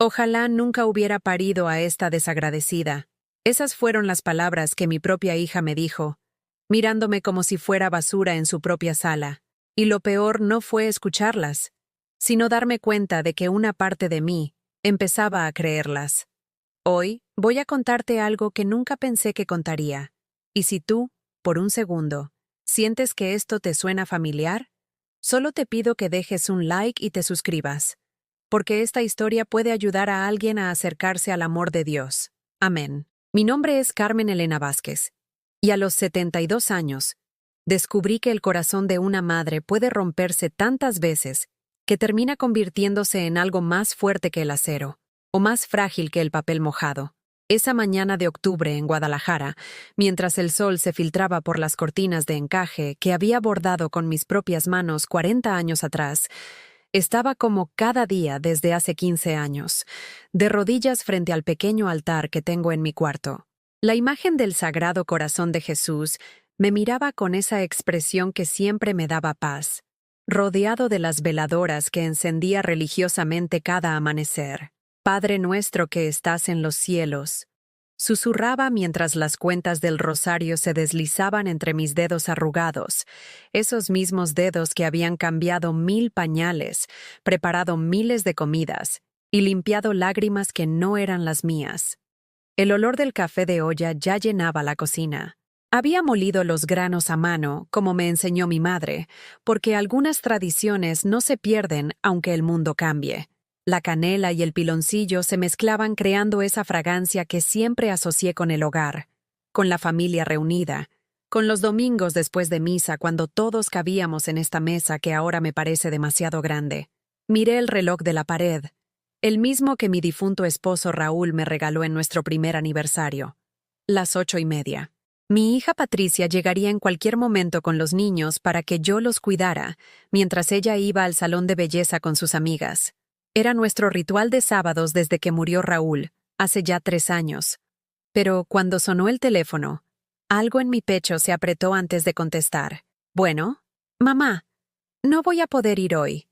Ojalá nunca hubiera parido a esta desagradecida. Esas fueron las palabras que mi propia hija me dijo, mirándome como si fuera basura en su propia sala. Y lo peor no fue escucharlas, sino darme cuenta de que una parte de mí empezaba a creerlas. Hoy voy a contarte algo que nunca pensé que contaría. Y si tú, por un segundo, sientes que esto te suena familiar, solo te pido que dejes un like y te suscribas, porque esta historia puede ayudar a alguien a acercarse al amor de Dios. Amén. Mi nombre es Carmen Elena Vázquez, y a los 72 años, descubrí que el corazón de una madre puede romperse tantas veces que termina convirtiéndose en algo más fuerte que el acero, o más frágil que el papel mojado. Esa mañana de octubre en Guadalajara, mientras el sol se filtraba por las cortinas de encaje que había bordado con mis propias manos 40 años atrás, estaba como cada día desde hace 15 años, de rodillas frente al pequeño altar que tengo en mi cuarto. La imagen del Sagrado Corazón de Jesús me miraba con esa expresión que siempre me daba paz, rodeado de las veladoras que encendía religiosamente cada amanecer. Padre nuestro que estás en los cielos, susurraba mientras las cuentas del rosario se deslizaban entre mis dedos arrugados, esos mismos dedos que habían cambiado 1000 pañales, preparado miles de comidas y limpiado lágrimas que no eran las mías. El olor del café de olla ya llenaba la cocina. Había molido los granos a mano, como me enseñó mi madre, porque algunas tradiciones no se pierden aunque el mundo cambie. La canela y el piloncillo se mezclaban creando esa fragancia que siempre asocié con el hogar, con la familia reunida, con los domingos después de misa cuando todos cabíamos en esta mesa que ahora me parece demasiado grande. Miré el reloj de la pared, el mismo que mi difunto esposo Raúl me regaló en nuestro primer aniversario. Las 8:30. Mi hija Patricia llegaría en cualquier momento con los niños para que yo los cuidara, mientras ella iba al salón de belleza con sus amigas. Era nuestro ritual de sábados desde que murió Raúl, hace ya 3 años. Pero cuando sonó el teléfono, algo en mi pecho se apretó antes de contestar. Bueno, mamá, no voy a poder ir hoy.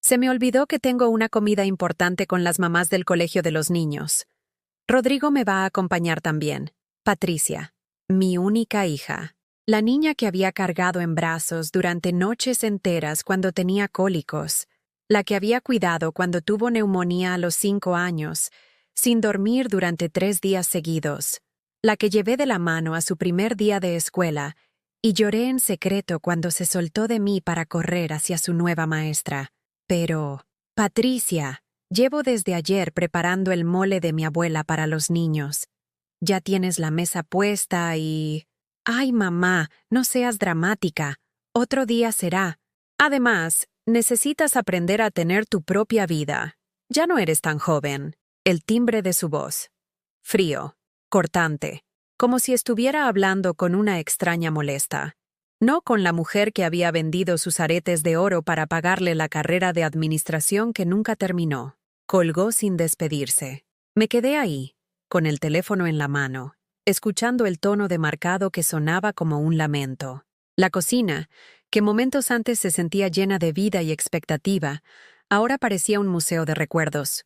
Se me olvidó que tengo una comida importante con las mamás del colegio de los niños. Rodrigo me va a acompañar también. Patricia, mi única hija. La niña que había cargado en brazos durante noches enteras cuando tenía cólicos. La que había cuidado cuando tuvo neumonía a los 5 años, sin dormir durante 3 días seguidos. La que llevé de la mano a su primer día de escuela y lloré en secreto cuando se soltó de mí para correr hacia su nueva maestra. Pero, Patricia, llevo desde ayer preparando el mole de mi abuela para los niños. Ya tienes la mesa puesta y... Ay, mamá, no seas dramática. Otro día será. Además, necesitas aprender a tener tu propia vida. Ya no eres tan joven. El timbre de su voz. Frío, cortante, como si estuviera hablando con una extraña molesta. No con la mujer que había vendido sus aretes de oro para pagarle la carrera de administración que nunca terminó. Colgó sin despedirse. Me quedé ahí, con el teléfono en la mano, escuchando el tono demarcado que sonaba como un lamento. La cocina, que momentos antes se sentía llena de vida y expectativa, ahora parecía un museo de recuerdos.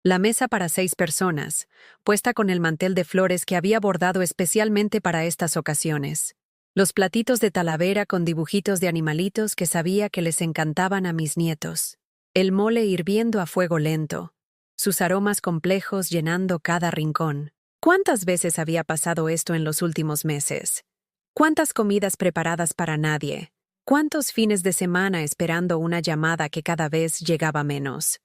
La mesa para 6 personas, puesta con el mantel de flores que había bordado especialmente para estas ocasiones. Los platitos de Talavera con dibujitos de animalitos que sabía que les encantaban a mis nietos. El mole hirviendo a fuego lento, sus aromas complejos llenando cada rincón. ¿Cuántas veces había pasado esto en los últimos meses? ¿Cuántas comidas preparadas para nadie? ¿Cuántos fines de semana esperando una llamada que cada vez llegaba menos?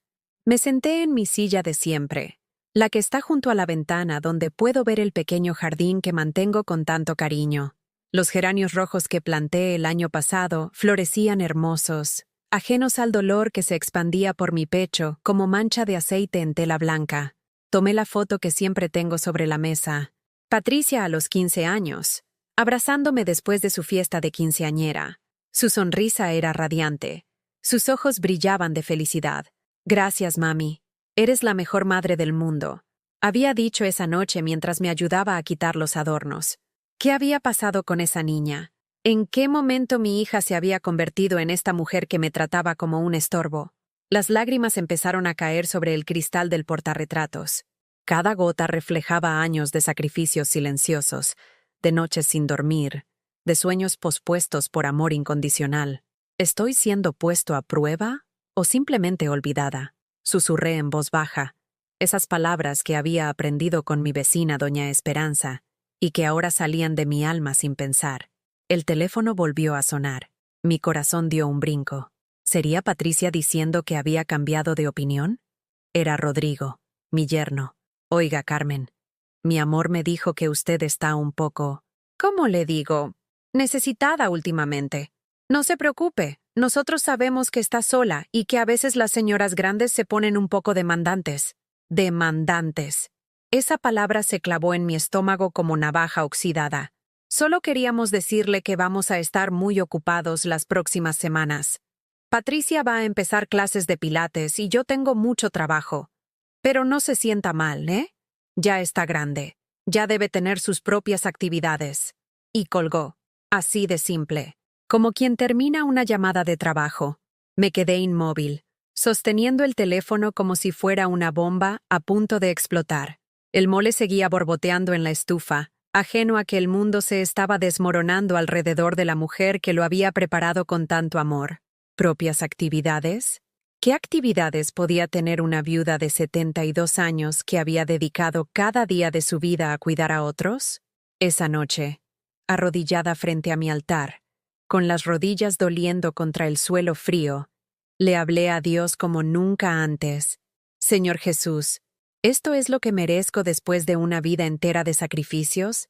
Me senté en mi silla de siempre, la que está junto a la ventana donde puedo ver el pequeño jardín que mantengo con tanto cariño. Los geranios rojos que planté el año pasado florecían hermosos, ajenos al dolor que se expandía por mi pecho como mancha de aceite en tela blanca. Tomé la foto que siempre tengo sobre la mesa. Patricia a los 15 años, abrazándome después de su fiesta de quinceañera. Su sonrisa era radiante. Sus ojos brillaban de felicidad. Gracias, mami. Eres la mejor madre del mundo. Había dicho esa noche mientras me ayudaba a quitar los adornos. ¿Qué había pasado con esa niña? ¿En qué momento mi hija se había convertido en esta mujer que me trataba como un estorbo? Las lágrimas empezaron a caer sobre el cristal del portarretratos. Cada gota reflejaba años de sacrificios silenciosos, de noches sin dormir, de sueños pospuestos por amor incondicional. ¿Estoy siendo puesto a prueba o simplemente olvidada? Susurré en voz baja, esas palabras que había aprendido con mi vecina doña Esperanza y que ahora salían de mi alma sin pensar. El teléfono volvió a sonar. Mi corazón dio un brinco. ¿Sería Patricia diciendo que había cambiado de opinión? Era Rodrigo, mi yerno. Oiga, Carmen, mi amor me dijo que usted está un poco... ¿Cómo le digo? Necesitada últimamente. No se preocupe, nosotros sabemos que está sola y que a veces las señoras grandes se ponen un poco demandantes. Demandantes. Esa palabra se clavó en mi estómago como navaja oxidada. Solo queríamos decirle que vamos a estar muy ocupados las próximas semanas. Patricia va a empezar clases de pilates y yo tengo mucho trabajo. Pero no se sienta mal, ¿eh? Ya está grande. Ya debe tener sus propias actividades. Y colgó. Así de simple. Como quien termina una llamada de trabajo. Me quedé inmóvil, sosteniendo el teléfono como si fuera una bomba a punto de explotar. El mole seguía borboteando en la estufa, ajeno a que el mundo se estaba desmoronando alrededor de la mujer que lo había preparado con tanto amor. ¿Propias actividades? ¿Qué actividades podía tener una viuda de 72 años que había dedicado cada día de su vida a cuidar a otros? Esa noche, arrodillada frente a mi altar, con las rodillas doliendo contra el suelo frío, le hablé a Dios como nunca antes. Señor Jesús, ¿esto es lo que merezco después de una vida entera de sacrificios?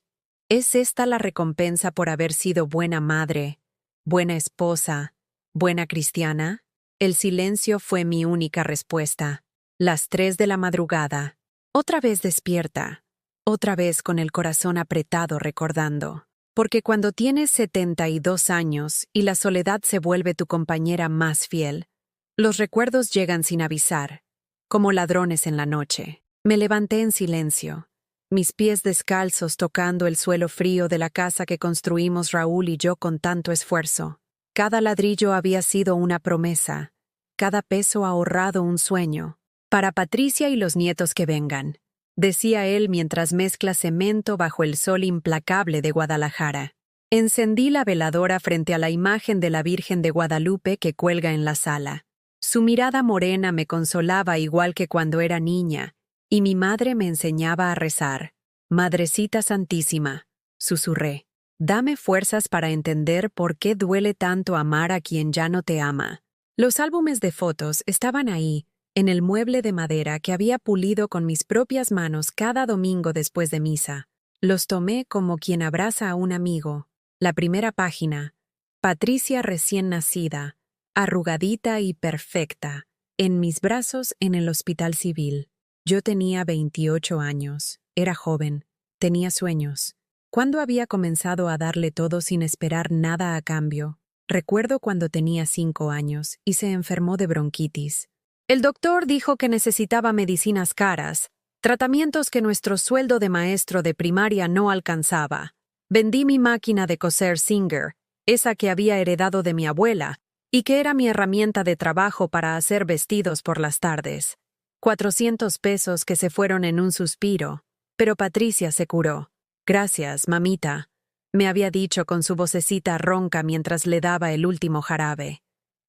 ¿Es esta la recompensa por haber sido buena madre, buena esposa, buena cristiana? El silencio fue mi única respuesta. Las 3 de la madrugada. Otra vez despierta. Otra vez con el corazón apretado recordando. Porque cuando tienes 72 años y la soledad se vuelve tu compañera más fiel, los recuerdos llegan sin avisar, como ladrones en la noche. Me levanté en silencio, mis pies descalzos tocando el suelo frío de la casa que construimos Raúl y yo con tanto esfuerzo. Cada ladrillo había sido una promesa, cada peso ahorrado un sueño. Para Patricia y los nietos que vengan, decía él mientras mezcla cemento bajo el sol implacable de Guadalajara. Encendí la veladora frente a la imagen de la Virgen de Guadalupe que cuelga en la sala. Su mirada morena me consolaba igual que cuando era niña, y mi madre me enseñaba a rezar. Madrecita Santísima, susurré, dame fuerzas para entender por qué duele tanto amar a quien ya no te ama. Los álbumes de fotos estaban ahí, en el mueble de madera que había pulido con mis propias manos cada domingo después de misa. Los tomé como quien abraza a un amigo. La primera página. Patricia recién nacida, arrugadita y perfecta, en mis brazos en el hospital civil. Yo tenía 28 años, era joven, tenía sueños. ¿Cuándo había comenzado a darle todo sin esperar nada a cambio? Recuerdo cuando tenía 5 años y se enfermó de bronquitis. El doctor dijo que necesitaba medicinas caras, tratamientos que nuestro sueldo de maestro de primaria no alcanzaba. Vendí mi máquina de coser Singer, esa que había heredado de mi abuela, y que era mi herramienta de trabajo para hacer vestidos por las tardes. 400 pesos que se fueron en un suspiro, pero Patricia se curó. Gracias, mamita, me había dicho con su vocecita ronca mientras le daba el último jarabe.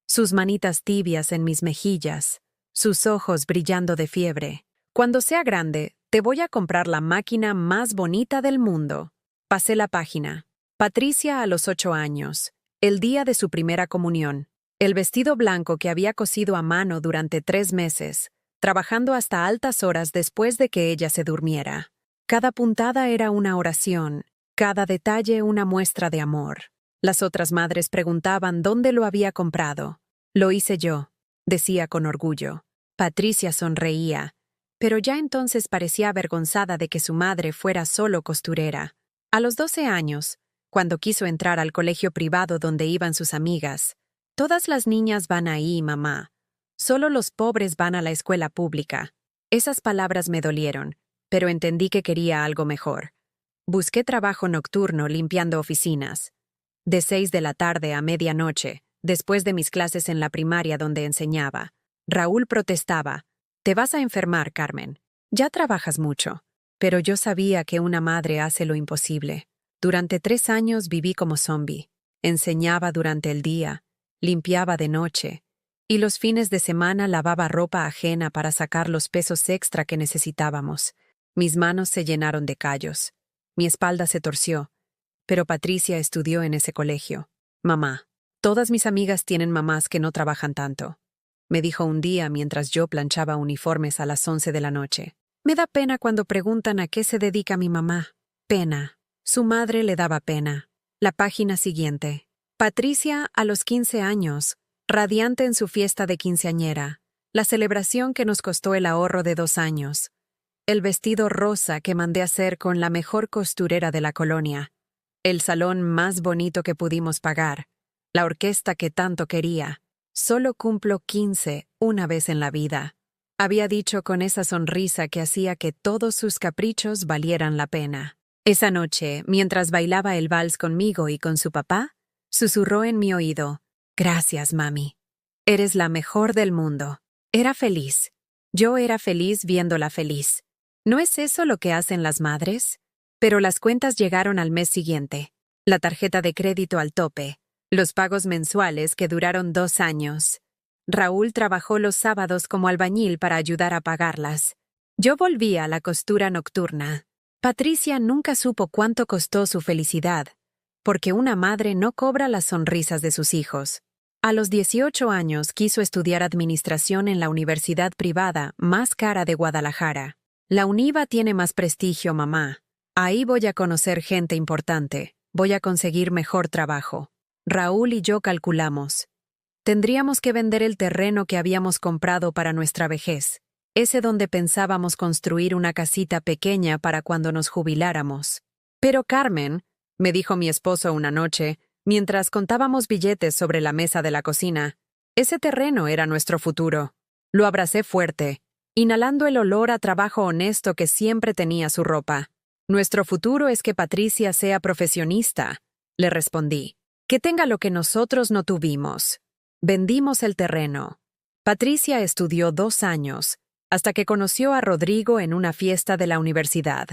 Sus manitas tibias en mis mejillas, sus ojos brillando de fiebre. Cuando sea grande, te voy a comprar la máquina más bonita del mundo. Pasé la página. Patricia a los 8 años, el día de su primera comunión. El vestido blanco que había cosido a mano durante 3 meses, trabajando hasta altas horas después de que ella se durmiera. Cada puntada era una oración, cada detalle una muestra de amor. Las otras madres preguntaban dónde lo había comprado. Lo hice yo, decía con orgullo. Patricia sonreía, pero ya entonces parecía avergonzada de que su madre fuera solo costurera. A los 12 años, cuando quiso entrar al colegio privado donde iban sus amigas, todas las niñas van ahí, mamá. Solo los pobres van a la escuela pública. Esas palabras me dolieron, pero entendí que quería algo mejor. Busqué trabajo nocturno limpiando oficinas. De 6 de la tarde a medianoche, después de mis clases en la primaria donde enseñaba. Raúl protestaba. Te vas a enfermar, Carmen. Ya trabajas mucho. Pero yo sabía que una madre hace lo imposible. Durante 3 años viví como zombi. Enseñaba durante el día, limpiaba de noche, y los fines de semana lavaba ropa ajena para sacar los pesos extra que necesitábamos. Mis manos se llenaron de callos. Mi espalda se torció. Pero Patricia estudió en ese colegio. Mamá, todas mis amigas tienen mamás que no trabajan tanto, me dijo un día mientras yo planchaba uniformes a las 11 de la noche. Me da pena cuando preguntan a qué se dedica mi mamá. Pena. Su madre le daba pena. La página siguiente. Patricia a los 15 años, radiante en su fiesta de quinceañera. La celebración que nos costó el ahorro de 2 años. El vestido rosa que mandé hacer con la mejor costurera de la colonia. El salón más bonito que pudimos pagar. La orquesta que tanto quería. Solo cumplo 15 una vez en la vida. Había dicho con esa sonrisa que hacía que todos sus caprichos valieran la pena. Esa noche, mientras bailaba el vals conmigo y con su papá, susurró en mi oído: «Gracias, mami. Eres la mejor del mundo». Era feliz. Yo era feliz viéndola feliz. ¿No es eso lo que hacen las madres? Pero las cuentas llegaron al mes siguiente. La tarjeta de crédito al tope. Los pagos mensuales que duraron 2 años. Raúl trabajó los sábados como albañil para ayudar a pagarlas. Yo volví a la costura nocturna. Patricia nunca supo cuánto costó su felicidad, porque una madre no cobra las sonrisas de sus hijos. A los 18 años quiso estudiar administración en la universidad privada más cara de Guadalajara. La UNIVA tiene más prestigio, mamá. Ahí voy a conocer gente importante. Voy a conseguir mejor trabajo. Raúl y yo calculamos. Tendríamos que vender el terreno que habíamos comprado para nuestra vejez, ese donde pensábamos construir una casita pequeña para cuando nos jubiláramos. Pero Carmen, me dijo mi esposo una noche, mientras contábamos billetes sobre la mesa de la cocina, ese terreno era nuestro futuro. Lo abracé fuerte, inhalando el olor a trabajo honesto que siempre tenía su ropa. Nuestro futuro es que Patricia sea profesionista, le respondí. Que tenga lo que nosotros no tuvimos. Vendimos el terreno. Patricia estudió 2 años, hasta que conoció a Rodrigo en una fiesta de la universidad.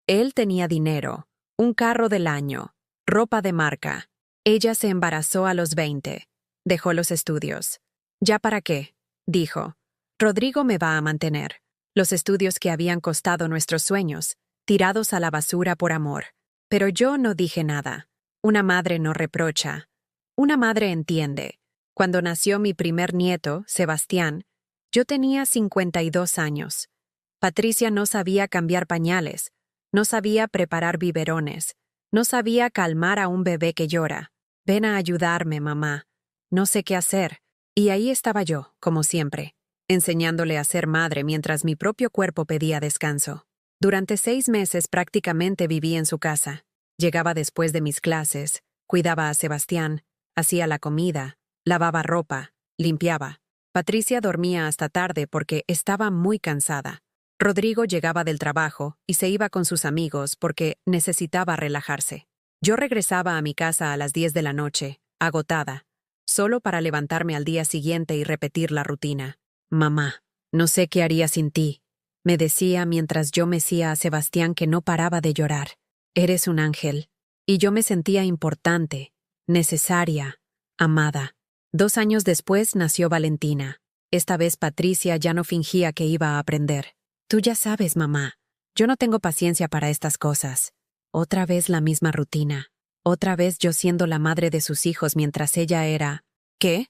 Él tenía dinero, un carro del año, ropa de marca. Ella se embarazó a los 20. Dejó los estudios. ¿Ya para qué?, dijo. Rodrigo me va a mantener. Los estudios que habían costado nuestros sueños, tirados a la basura por amor. Pero yo no dije nada. Una madre no reprocha. Una madre entiende. Cuando nació mi primer nieto, Sebastián, yo tenía 52 años. Patricia no sabía cambiar pañales, no sabía preparar biberones, no sabía calmar a un bebé que llora. Ven a ayudarme, mamá. No sé qué hacer. Y ahí estaba yo, como siempre, enseñándole a ser madre mientras mi propio cuerpo pedía descanso. Durante 6 meses prácticamente viví en su casa. Llegaba después de mis clases, cuidaba a Sebastián, hacía la comida, lavaba ropa, limpiaba. Patricia dormía hasta tarde porque estaba muy cansada. Rodrigo llegaba del trabajo y se iba con sus amigos porque necesitaba relajarse. Yo regresaba a mi casa a las 10 de la noche, agotada, solo para levantarme al día siguiente y repetir la rutina. Mamá, no sé qué haría sin ti, me decía mientras yo mecía a Sebastián que no paraba de llorar. Eres un ángel. Y yo me sentía importante, necesaria, amada. 2 años después nació Valentina. Esta vez Patricia ya no fingía que iba a aprender. Tú ya sabes, mamá, yo no tengo paciencia para estas cosas. Otra vez la misma rutina. Otra vez yo siendo la madre de sus hijos mientras ella era... ¿Qué?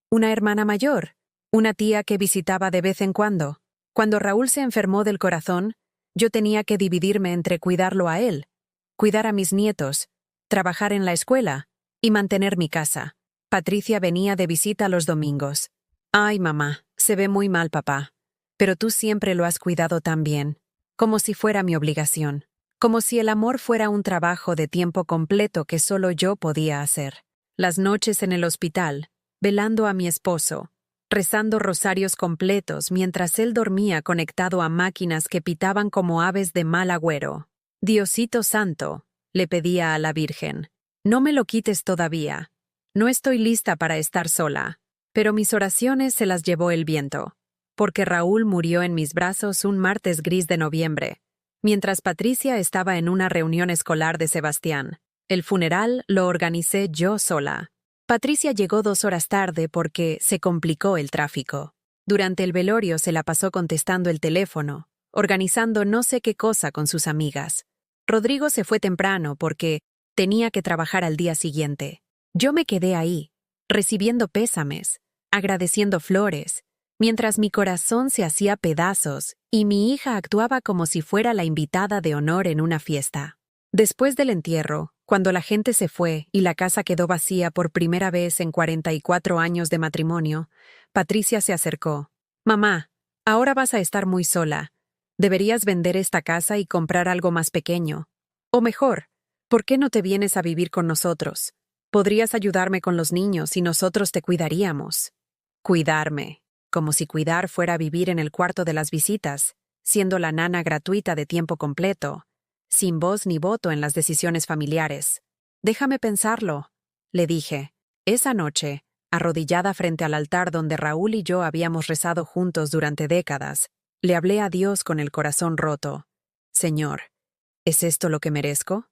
¿Una hermana mayor? ¿Una tía que visitaba de vez en cuando? Cuando Raúl se enfermó del corazón, yo tenía que dividirme entre cuidarlo a él, cuidar a mis nietos, trabajar en la escuela y mantener mi casa. Patricia venía de visita los domingos. Ay, mamá, se ve muy mal, papá. Pero tú siempre lo has cuidado tan bien, como si fuera mi obligación, como si el amor fuera un trabajo de tiempo completo que solo yo podía hacer. Las noches en el hospital, velando a mi esposo, rezando rosarios completos mientras él dormía conectado a máquinas que pitaban como aves de mal agüero. Diosito santo, le pedía a la Virgen, no me lo quites todavía. No estoy lista para estar sola. Pero mis oraciones se las llevó el viento, porque Raúl murió en mis brazos un martes gris de noviembre, mientras Patricia estaba en una reunión escolar de Sebastián. El funeral lo organicé yo sola. Patricia llegó 2 horas tarde porque se complicó el tráfico. Durante el velorio se la pasó contestando el teléfono, organizando no sé qué cosa con sus amigas. Rodrigo se fue temprano porque tenía que trabajar al día siguiente. Yo me quedé ahí, recibiendo pésames, agradeciendo flores, mientras mi corazón se hacía pedazos y mi hija actuaba como si fuera la invitada de honor en una fiesta. Después del entierro, cuando la gente se fue y la casa quedó vacía por primera vez en 44 años de matrimonio, Patricia se acercó. «Mamá, ahora vas a estar muy sola. Deberías vender esta casa y comprar algo más pequeño. O mejor, ¿por qué no te vienes a vivir con nosotros? Podrías ayudarme con los niños y nosotros te cuidaríamos». Cuidarme, como si cuidar fuera vivir en el cuarto de las visitas, siendo la nana gratuita de tiempo completo, sin voz ni voto en las decisiones familiares. «Déjame pensarlo», le dije. Esa noche, arrodillada frente al altar donde Raúl y yo habíamos rezado juntos durante décadas, le hablé a Dios con el corazón roto. «Señor, ¿es esto lo que merezco?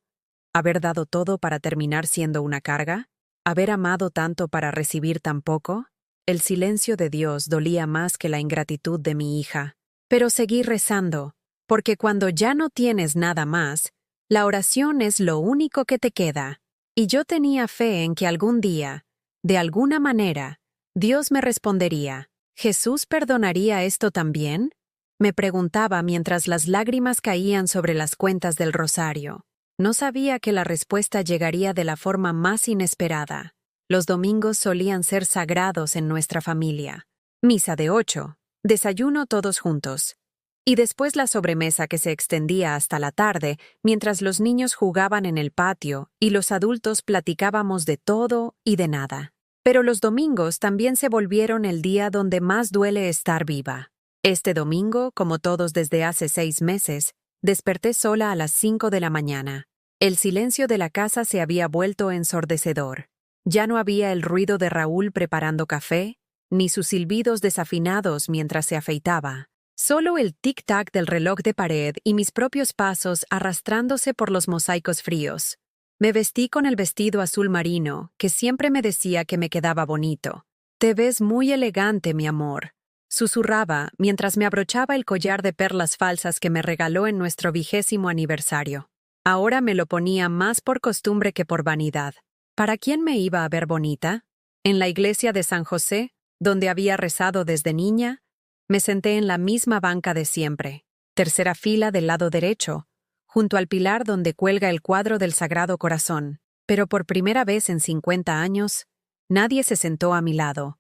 ¿Haber dado todo para terminar siendo una carga? ¿Haber amado tanto para recibir tan poco?» El silencio de Dios dolía más que la ingratitud de mi hija. Pero seguí rezando, porque cuando ya no tienes nada más, la oración es lo único que te queda. Y yo tenía fe en que algún día, de alguna manera, Dios me respondería. ¿Jesús perdonaría esto también?, me preguntaba mientras las lágrimas caían sobre las cuentas del rosario. No sabía que la respuesta llegaría de la forma más inesperada. Los domingos solían ser sagrados en nuestra familia. Misa de 8, desayuno todos juntos. Y después la sobremesa que se extendía hasta la tarde, mientras los niños jugaban en el patio y los adultos platicábamos de todo y de nada. Pero los domingos también se volvieron el día donde más duele estar viva. Este domingo, como todos desde hace 6 meses, desperté sola a las 5 de la mañana. El silencio de la casa se había vuelto ensordecedor. Ya no había el ruido de Raúl preparando café, ni sus silbidos desafinados mientras se afeitaba. Solo el tic-tac del reloj de pared y mis propios pasos arrastrándose por los mosaicos fríos. Me vestí con el vestido azul marino, que siempre me decía que me quedaba bonito. «Te ves muy elegante, mi amor», susurraba mientras me abrochaba el collar de perlas falsas que me regaló en nuestro 20º aniversario. Ahora me lo ponía más por costumbre que por vanidad. ¿Para quién me iba a ver bonita? En la iglesia de San José, donde había rezado desde niña, me senté en la misma banca de siempre, tercera fila del lado derecho, junto al pilar donde cuelga el cuadro del Sagrado Corazón. Pero por primera vez en 50 años, nadie se sentó a mi lado.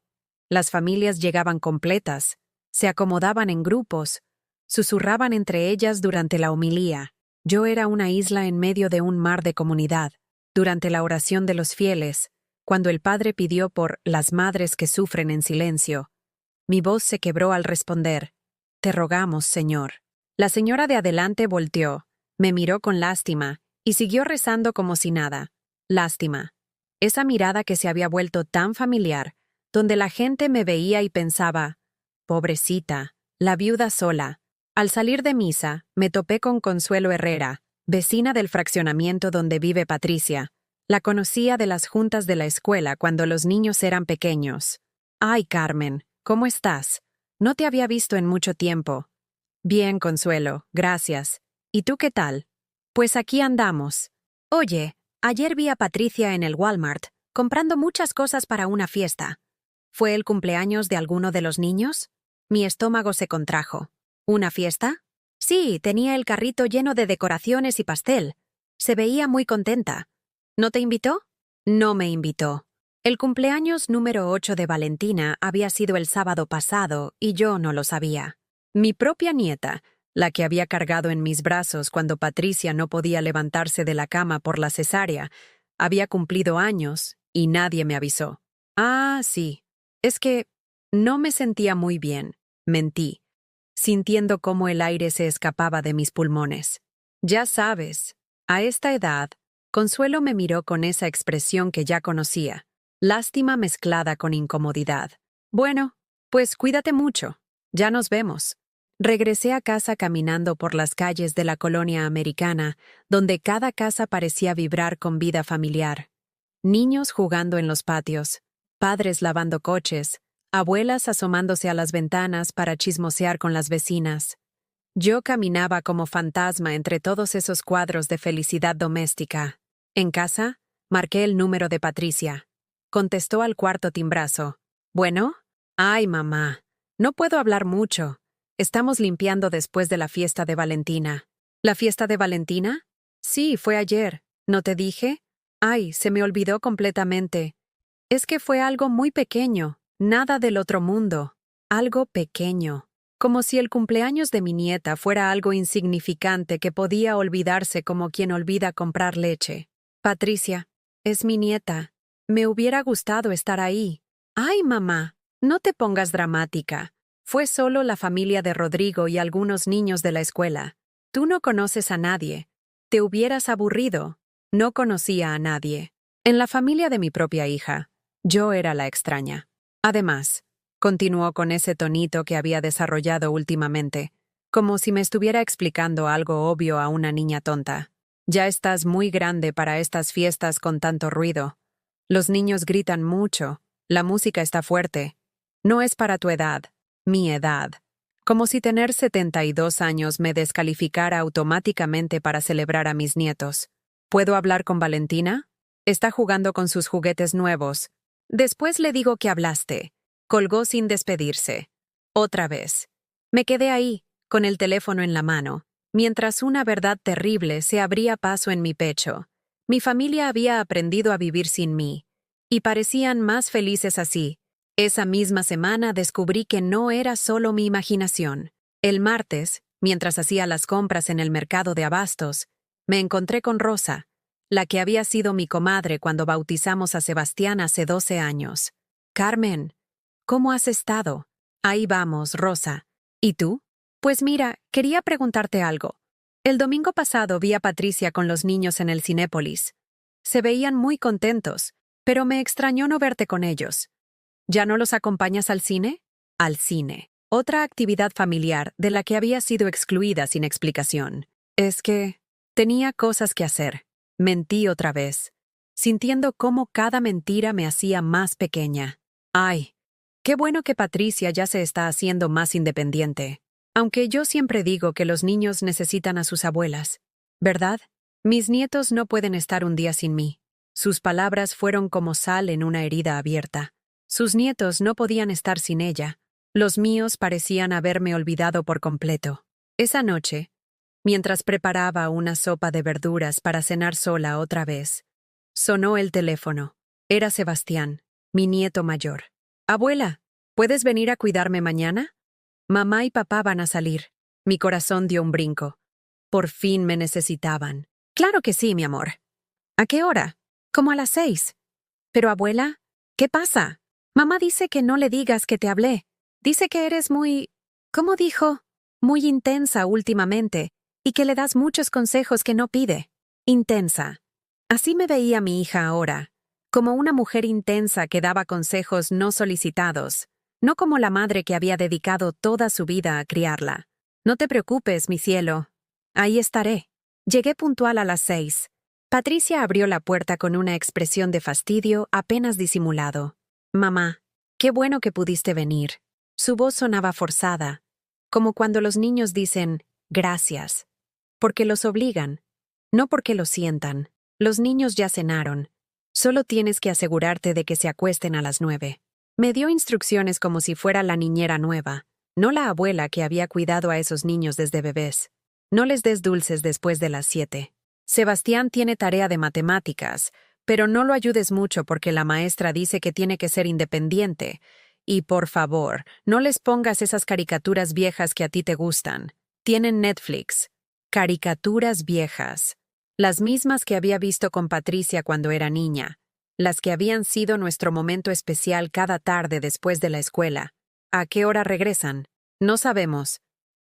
Las familias llegaban completas, se acomodaban en grupos, susurraban entre ellas durante la homilía. Yo era una isla en medio de un mar de comunidad. Durante la oración de los fieles, cuando el padre pidió por las madres que sufren en silencio, mi voz se quebró al responder: «Te rogamos, Señor». La señora de adelante volteó, me miró con lástima y siguió rezando como si nada. Lástima. Esa mirada que se había vuelto tan familiar, donde la gente me veía y pensaba: «Pobrecita, la viuda sola». Al salir de misa, me topé con Consuelo Herrera, vecina del fraccionamiento donde vive Patricia. La conocía de las juntas de la escuela cuando los niños eran pequeños. «Ay, Carmen, ¿cómo estás? No te había visto en mucho tiempo». «Bien, Consuelo, gracias. ¿Y tú qué tal?» «Pues aquí andamos». «Oye, ayer vi a Patricia en el Walmart, comprando muchas cosas para una fiesta. ¿Fue el cumpleaños de alguno de los niños?» Mi estómago se contrajo. «¿Una fiesta?» «Sí, tenía el carrito lleno de decoraciones y pastel. Se veía muy contenta». «¿No te invitó?» «No me invitó. El cumpleaños número 8 de Valentina había sido el sábado pasado y yo no lo sabía. Mi propia nieta, la que había cargado en mis brazos cuando Patricia no podía levantarse de la cama por la cesárea, había cumplido años y nadie me avisó. Ah, sí. Es que no me sentía muy bien, mentí, sintiendo cómo el aire se escapaba de mis pulmones. Ya sabes, a esta edad, Consuelo me miró con esa expresión que ya conocía, lástima mezclada con incomodidad. Bueno, pues cuídate mucho. Ya nos vemos. Regresé a casa caminando por las calles de la colonia americana, donde cada casa parecía vibrar con vida familiar. Niños jugando en los patios, padres lavando coches, abuelas asomándose a las ventanas para chismosear con las vecinas. Yo caminaba como fantasma entre todos esos cuadros de felicidad doméstica. En casa, marqué el número de Patricia. Contestó al cuarto timbrazo. ¿Bueno? Ay, mamá. No puedo hablar mucho. Estamos limpiando después de la fiesta de Valentina. ¿La fiesta de Valentina? Sí, fue ayer. ¿No te dije? Ay, se me olvidó completamente. Es que fue algo muy pequeño, nada del otro mundo. Algo pequeño. Como si el cumpleaños de mi nieta fuera algo insignificante que podía olvidarse como quien olvida comprar leche. Patricia, es mi nieta. Me hubiera gustado estar ahí. Ay, mamá, no te pongas dramática. Fue solo la familia de Rodrigo y algunos niños de la escuela. Tú no conoces a nadie. Te hubieras aburrido. No conocía a nadie. En la familia de mi propia hija, yo era la extraña. Además, continuó con ese tonito que había desarrollado últimamente, como si me estuviera explicando algo obvio a una niña tonta. Ya estás muy grande para estas fiestas con tanto ruido. Los niños gritan mucho, la música está fuerte. No es para tu edad, mi edad. Como si tener 72 años me descalificara automáticamente para celebrar a mis nietos. ¿Puedo hablar con Valentina? Está jugando con sus juguetes nuevos. Después le digo que hablaste. Colgó sin despedirse. Otra vez. Me quedé ahí, con el teléfono en la mano, mientras una verdad terrible se abría paso en mi pecho. Mi familia había aprendido a vivir sin mí, y parecían más felices así. Esa misma semana descubrí que no era solo mi imaginación. El martes, mientras hacía las compras en el mercado de abastos, me encontré con Rosa, la que había sido mi comadre cuando bautizamos a Sebastián hace 12 años. Carmen, ¿cómo has estado? Ahí vamos, Rosa. ¿Y tú? Pues mira, quería preguntarte algo. El domingo pasado vi a Patricia con los niños en el Cinépolis. Se veían muy contentos, pero me extrañó no verte con ellos. ¿Ya no los acompañas al cine? Al cine. Otra actividad familiar de la que había sido excluida sin explicación. Es que tenía cosas que hacer. Mentí otra vez, sintiendo cómo cada mentira me hacía más pequeña. Ay, qué bueno que Patricia ya se está haciendo más independiente. Aunque yo siempre digo que los niños necesitan a sus abuelas. ¿Verdad? Mis nietos no pueden estar un día sin mí. Sus palabras fueron como sal en una herida abierta. Sus nietos no podían estar sin ella. Los míos parecían haberme olvidado por completo. Esa noche, mientras preparaba una sopa de verduras para cenar sola otra vez, sonó el teléfono. Era Sebastián, mi nieto mayor. Abuela, ¿puedes venir a cuidarme mañana? Mamá y papá van a salir. Mi corazón dio un brinco. Por fin me necesitaban. Claro que sí, mi amor. ¿A qué hora? Como a las 6. Pero abuela, ¿qué pasa? Mamá dice que no le digas que te hablé. Dice que eres muy... ¿Cómo dijo? Muy intensa últimamente, y que le das muchos consejos que no pide. Intensa. Así me veía mi hija ahora, como una mujer intensa que daba consejos no solicitados, no como la madre que había dedicado toda su vida a criarla. No te preocupes, mi cielo. Ahí estaré. Llegué puntual a las 6. Patricia abrió la puerta con una expresión de fastidio apenas disimulado. Mamá, qué bueno que pudiste venir. Su voz sonaba forzada, como cuando los niños dicen gracias, porque los obligan, no porque lo sientan. Los niños ya cenaron. Solo tienes que asegurarte de que se acuesten a las 9. Me dio instrucciones como si fuera la niñera nueva, no la abuela que había cuidado a esos niños desde bebés. No les des dulces después de las 7. Sebastián tiene tarea de matemáticas, pero no lo ayudes mucho porque la maestra dice que tiene que ser independiente. Y por favor, no les pongas esas caricaturas viejas que a ti te gustan. Tienen Netflix. Caricaturas viejas. Las mismas que había visto con Patricia cuando era niña. Las que habían sido nuestro momento especial cada tarde después de la escuela. ¿A qué hora regresan? No sabemos.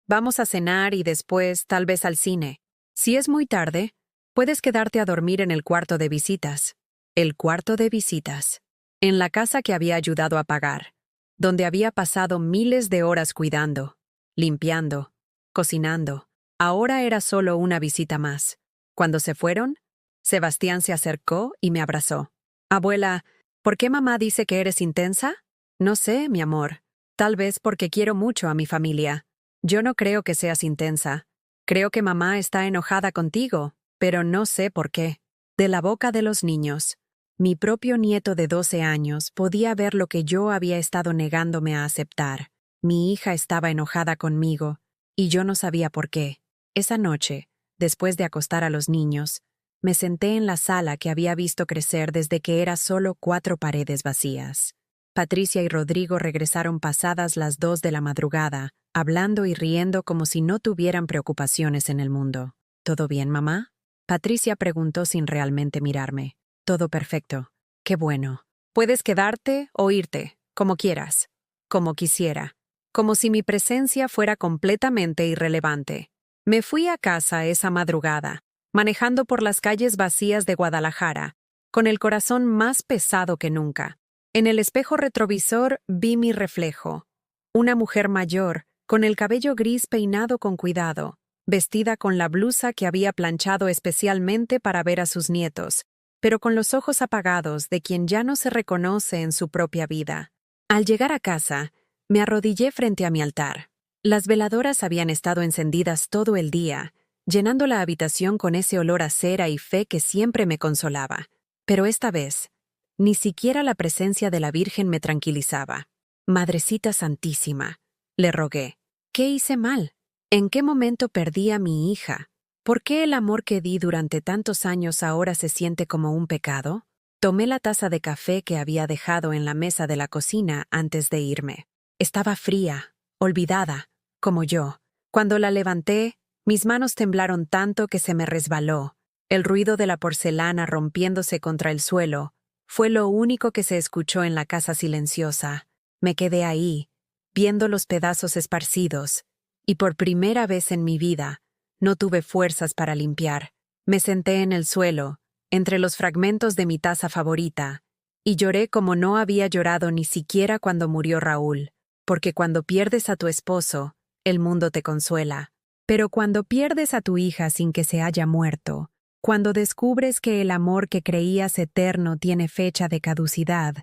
Vamos a cenar y después tal vez al cine. Si es muy tarde, puedes quedarte a dormir en el cuarto de visitas. El cuarto de visitas. En la casa que había ayudado a pagar. donde había pasado miles de horas cuidando, limpiando, cocinando. Ahora era solo una visita más. Cuando se fueron, Sebastián se acercó y me abrazó. Abuela, ¿por qué mamá dice que eres intensa? No sé, mi amor. Tal vez porque quiero mucho a mi familia. Yo no creo que seas intensa. Creo que mamá está enojada contigo, pero no sé por qué. De la boca de los niños. Mi propio nieto de 12 años podía ver lo que yo había estado negándome a aceptar. Mi hija estaba enojada conmigo, y yo no sabía por qué. Esa noche, después de acostar a los niños, me senté en la sala que había visto crecer desde que era solo 4 paredes vacías. Patricia y Rodrigo regresaron pasadas las 2 de la madrugada, hablando y riendo como si no tuvieran preocupaciones en el mundo. ¿Todo bien, mamá? Patricia preguntó sin realmente mirarme. Todo perfecto. Qué bueno. Puedes quedarte o irte, como quieras, como quisiera, como si mi presencia fuera completamente irrelevante. Me fui a casa esa madrugada, manejando por las calles vacías de Guadalajara, con el corazón más pesado que nunca. En el espejo retrovisor vi mi reflejo. Una mujer mayor, con el cabello gris peinado con cuidado, vestida con la blusa que había planchado especialmente para ver a sus nietos, pero con los ojos apagados de quien ya no se reconoce en su propia vida. Al llegar a casa, me arrodillé frente a mi altar. Las veladoras habían estado encendidas todo el día, llenando la habitación con ese olor a cera y fe que siempre me consolaba. Pero esta vez, ni siquiera la presencia de la Virgen me tranquilizaba. Madrecita Santísima, le rogué, ¿qué hice mal? ¿En qué momento perdí a mi hija? ¿Por qué el amor que di durante tantos años ahora se siente como un pecado? Tomé la taza de café que había dejado en la mesa de la cocina antes de irme. Estaba fría, olvidada, como yo. Cuando la levanté, mis manos temblaron tanto que se me resbaló. El ruido de la porcelana rompiéndose contra el suelo fue lo único que se escuchó en la casa silenciosa. Me quedé ahí, viendo los pedazos esparcidos, y por primera vez en mi vida, no tuve fuerzas para limpiar. Me senté en el suelo, entre los fragmentos de mi taza favorita, y lloré como no había llorado ni siquiera cuando murió Raúl, porque cuando pierdes a tu esposo, el mundo te consuela. Pero cuando pierdes a tu hija sin que se haya muerto, cuando descubres que el amor que creías eterno tiene fecha de caducidad,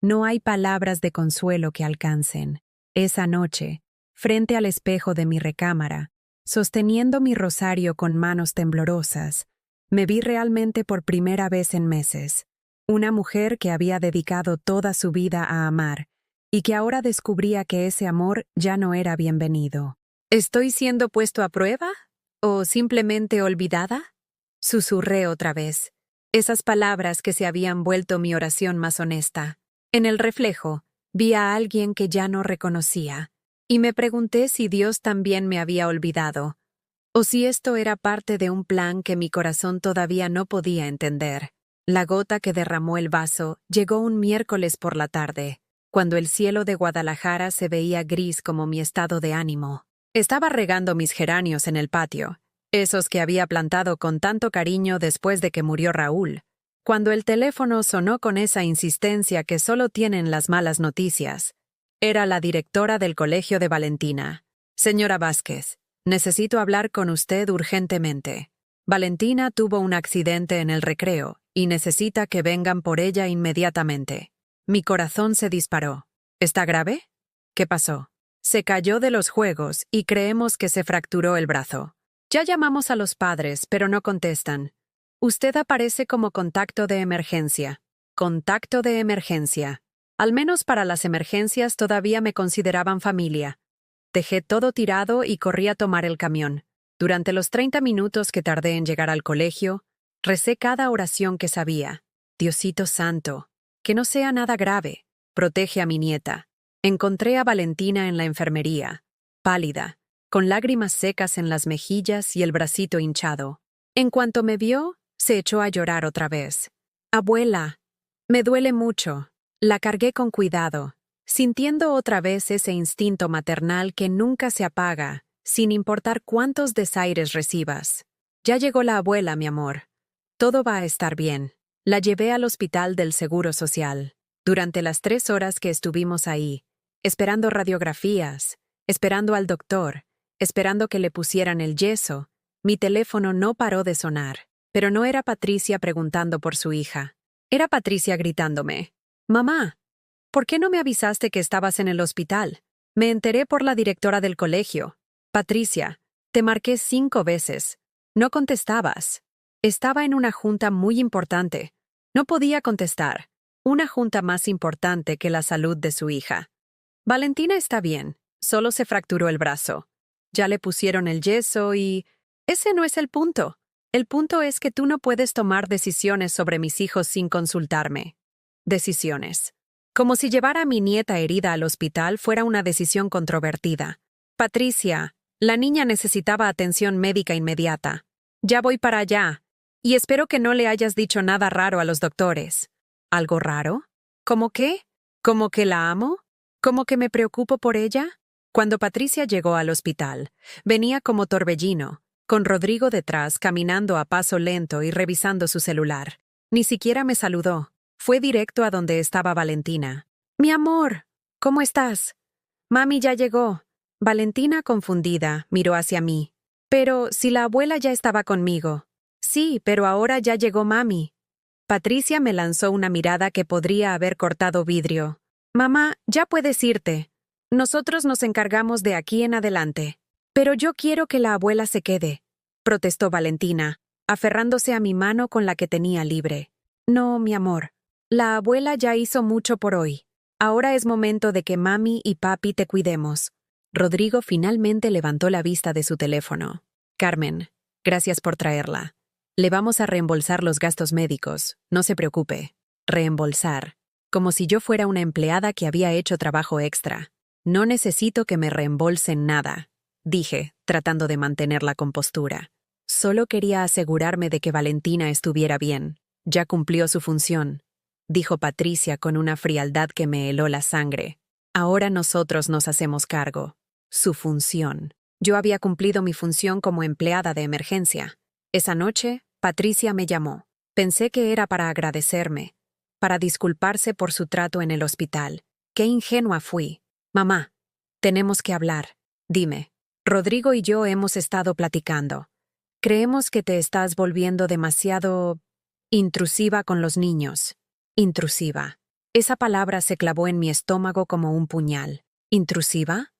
no hay palabras de consuelo que alcancen. Esa noche, frente al espejo de mi recámara, sosteniendo mi rosario con manos temblorosas, me vi realmente por primera vez en meses. Una mujer que había dedicado toda su vida a amar, y que ahora descubría que ese amor ya no era bienvenido. ¿Estoy siendo puesto a prueba? ¿O simplemente olvidada? Susurré otra vez, esas palabras que se habían vuelto mi oración más honesta. En el reflejo, vi a alguien que ya no reconocía, y me pregunté si Dios también me había olvidado, o si esto era parte de un plan que mi corazón todavía no podía entender. La gota que derramó el vaso llegó un miércoles por la tarde, cuando el cielo de Guadalajara se veía gris como mi estado de ánimo. Estaba regando mis geranios en el patio, esos que había plantado con tanto cariño después de que murió Raúl, cuando el teléfono sonó con esa insistencia que solo tienen las malas noticias. Era la directora del colegio de Valentina. Señora Vázquez, necesito hablar con usted urgentemente. Valentina tuvo un accidente en el recreo y necesita que vengan por ella inmediatamente. Mi corazón se disparó. ¿Está grave? ¿Qué pasó? Se cayó de los juegos y creemos que se fracturó el brazo. Ya llamamos a los padres, pero no contestan. Usted aparece como contacto de emergencia. Contacto de emergencia. Al menos para las emergencias todavía me consideraban familia. Dejé todo tirado y corrí a tomar el camión. Durante los 30 minutos que tardé en llegar al colegio, recé cada oración que sabía. Diosito santo, que no sea nada grave. Protege a mi nieta. Encontré a Valentina en la enfermería, pálida, con lágrimas secas en las mejillas y el bracito hinchado. En cuanto me vio, se echó a llorar otra vez. Abuela, me duele mucho. La cargué con cuidado, sintiendo otra vez ese instinto maternal que nunca se apaga, sin importar cuántos desaires recibas. Ya llegó la abuela, mi amor. Todo va a estar bien. La llevé al hospital del Seguro Social. Durante las 3 horas que estuvimos ahí, esperando radiografías, esperando al doctor, esperando que le pusieran el yeso. Mi teléfono no paró de sonar, pero no era Patricia preguntando por su hija. Era Patricia gritándome: «Mamá, ¿por qué no me avisaste que estabas en el hospital? Me enteré por la directora del colegio. Patricia, te marqué 5 veces. No contestabas. Estaba en una junta muy importante. No podía contestar. Una junta más importante que la salud de su hija. Valentina está bien, solo se fracturó el brazo. Ya le pusieron el yeso y... Ese no es el punto. El punto es que tú no puedes tomar decisiones sobre mis hijos sin consultarme. Decisiones. Como si llevar a mi nieta herida al hospital fuera una decisión controvertida. Patricia, la niña necesitaba atención médica inmediata. Ya voy para allá. Y espero que no le hayas dicho nada raro a los doctores. ¿Algo raro? ¿Cómo qué? ¿Cómo que la amo? ¿Cómo que me preocupo por ella? Cuando Patricia llegó al hospital, venía como torbellino, con Rodrigo detrás caminando a paso lento y revisando su celular. Ni siquiera me saludó. Fue directo a donde estaba Valentina. «Mi amor, ¿cómo estás?» «Mami ya llegó». Valentina, confundida, miró hacia mí. «Pero si la abuela ya estaba conmigo». «Sí, pero ahora ya llegó mami». Patricia me lanzó una mirada que podría haber cortado vidrio. «Mamá, ya puedes irte. Nosotros nos encargamos de aquí en adelante». «Pero yo quiero que la abuela se quede», protestó Valentina, aferrándose a mi mano con la que tenía libre. «No, mi amor. La abuela ya hizo mucho por hoy. Ahora es momento de que mami y papi te cuidemos». Rodrigo finalmente levantó la vista de su teléfono. «Carmen, gracias por traerla. Le vamos a reembolsar los gastos médicos, no se preocupe». Reembolsar. Como si yo fuera una empleada que había hecho trabajo extra. «No necesito que me reembolsen nada», dije, tratando de mantener la compostura. Solo quería asegurarme de que Valentina estuviera bien. Ya cumplió su función, dijo Patricia con una frialdad que me heló la sangre. Ahora nosotros nos hacemos cargo. Su función. Yo había cumplido mi función como empleada de emergencia. Esa noche, Patricia me llamó. Pensé que era para agradecerme, para disculparse por su trato en el hospital. Qué ingenua fui. «Mamá, tenemos que hablar. Dime, Rodrigo y yo hemos estado platicando. Creemos que te estás volviendo demasiado intrusiva con los niños». Intrusiva. Esa palabra se clavó en mi estómago como un puñal. ¿Intrusiva?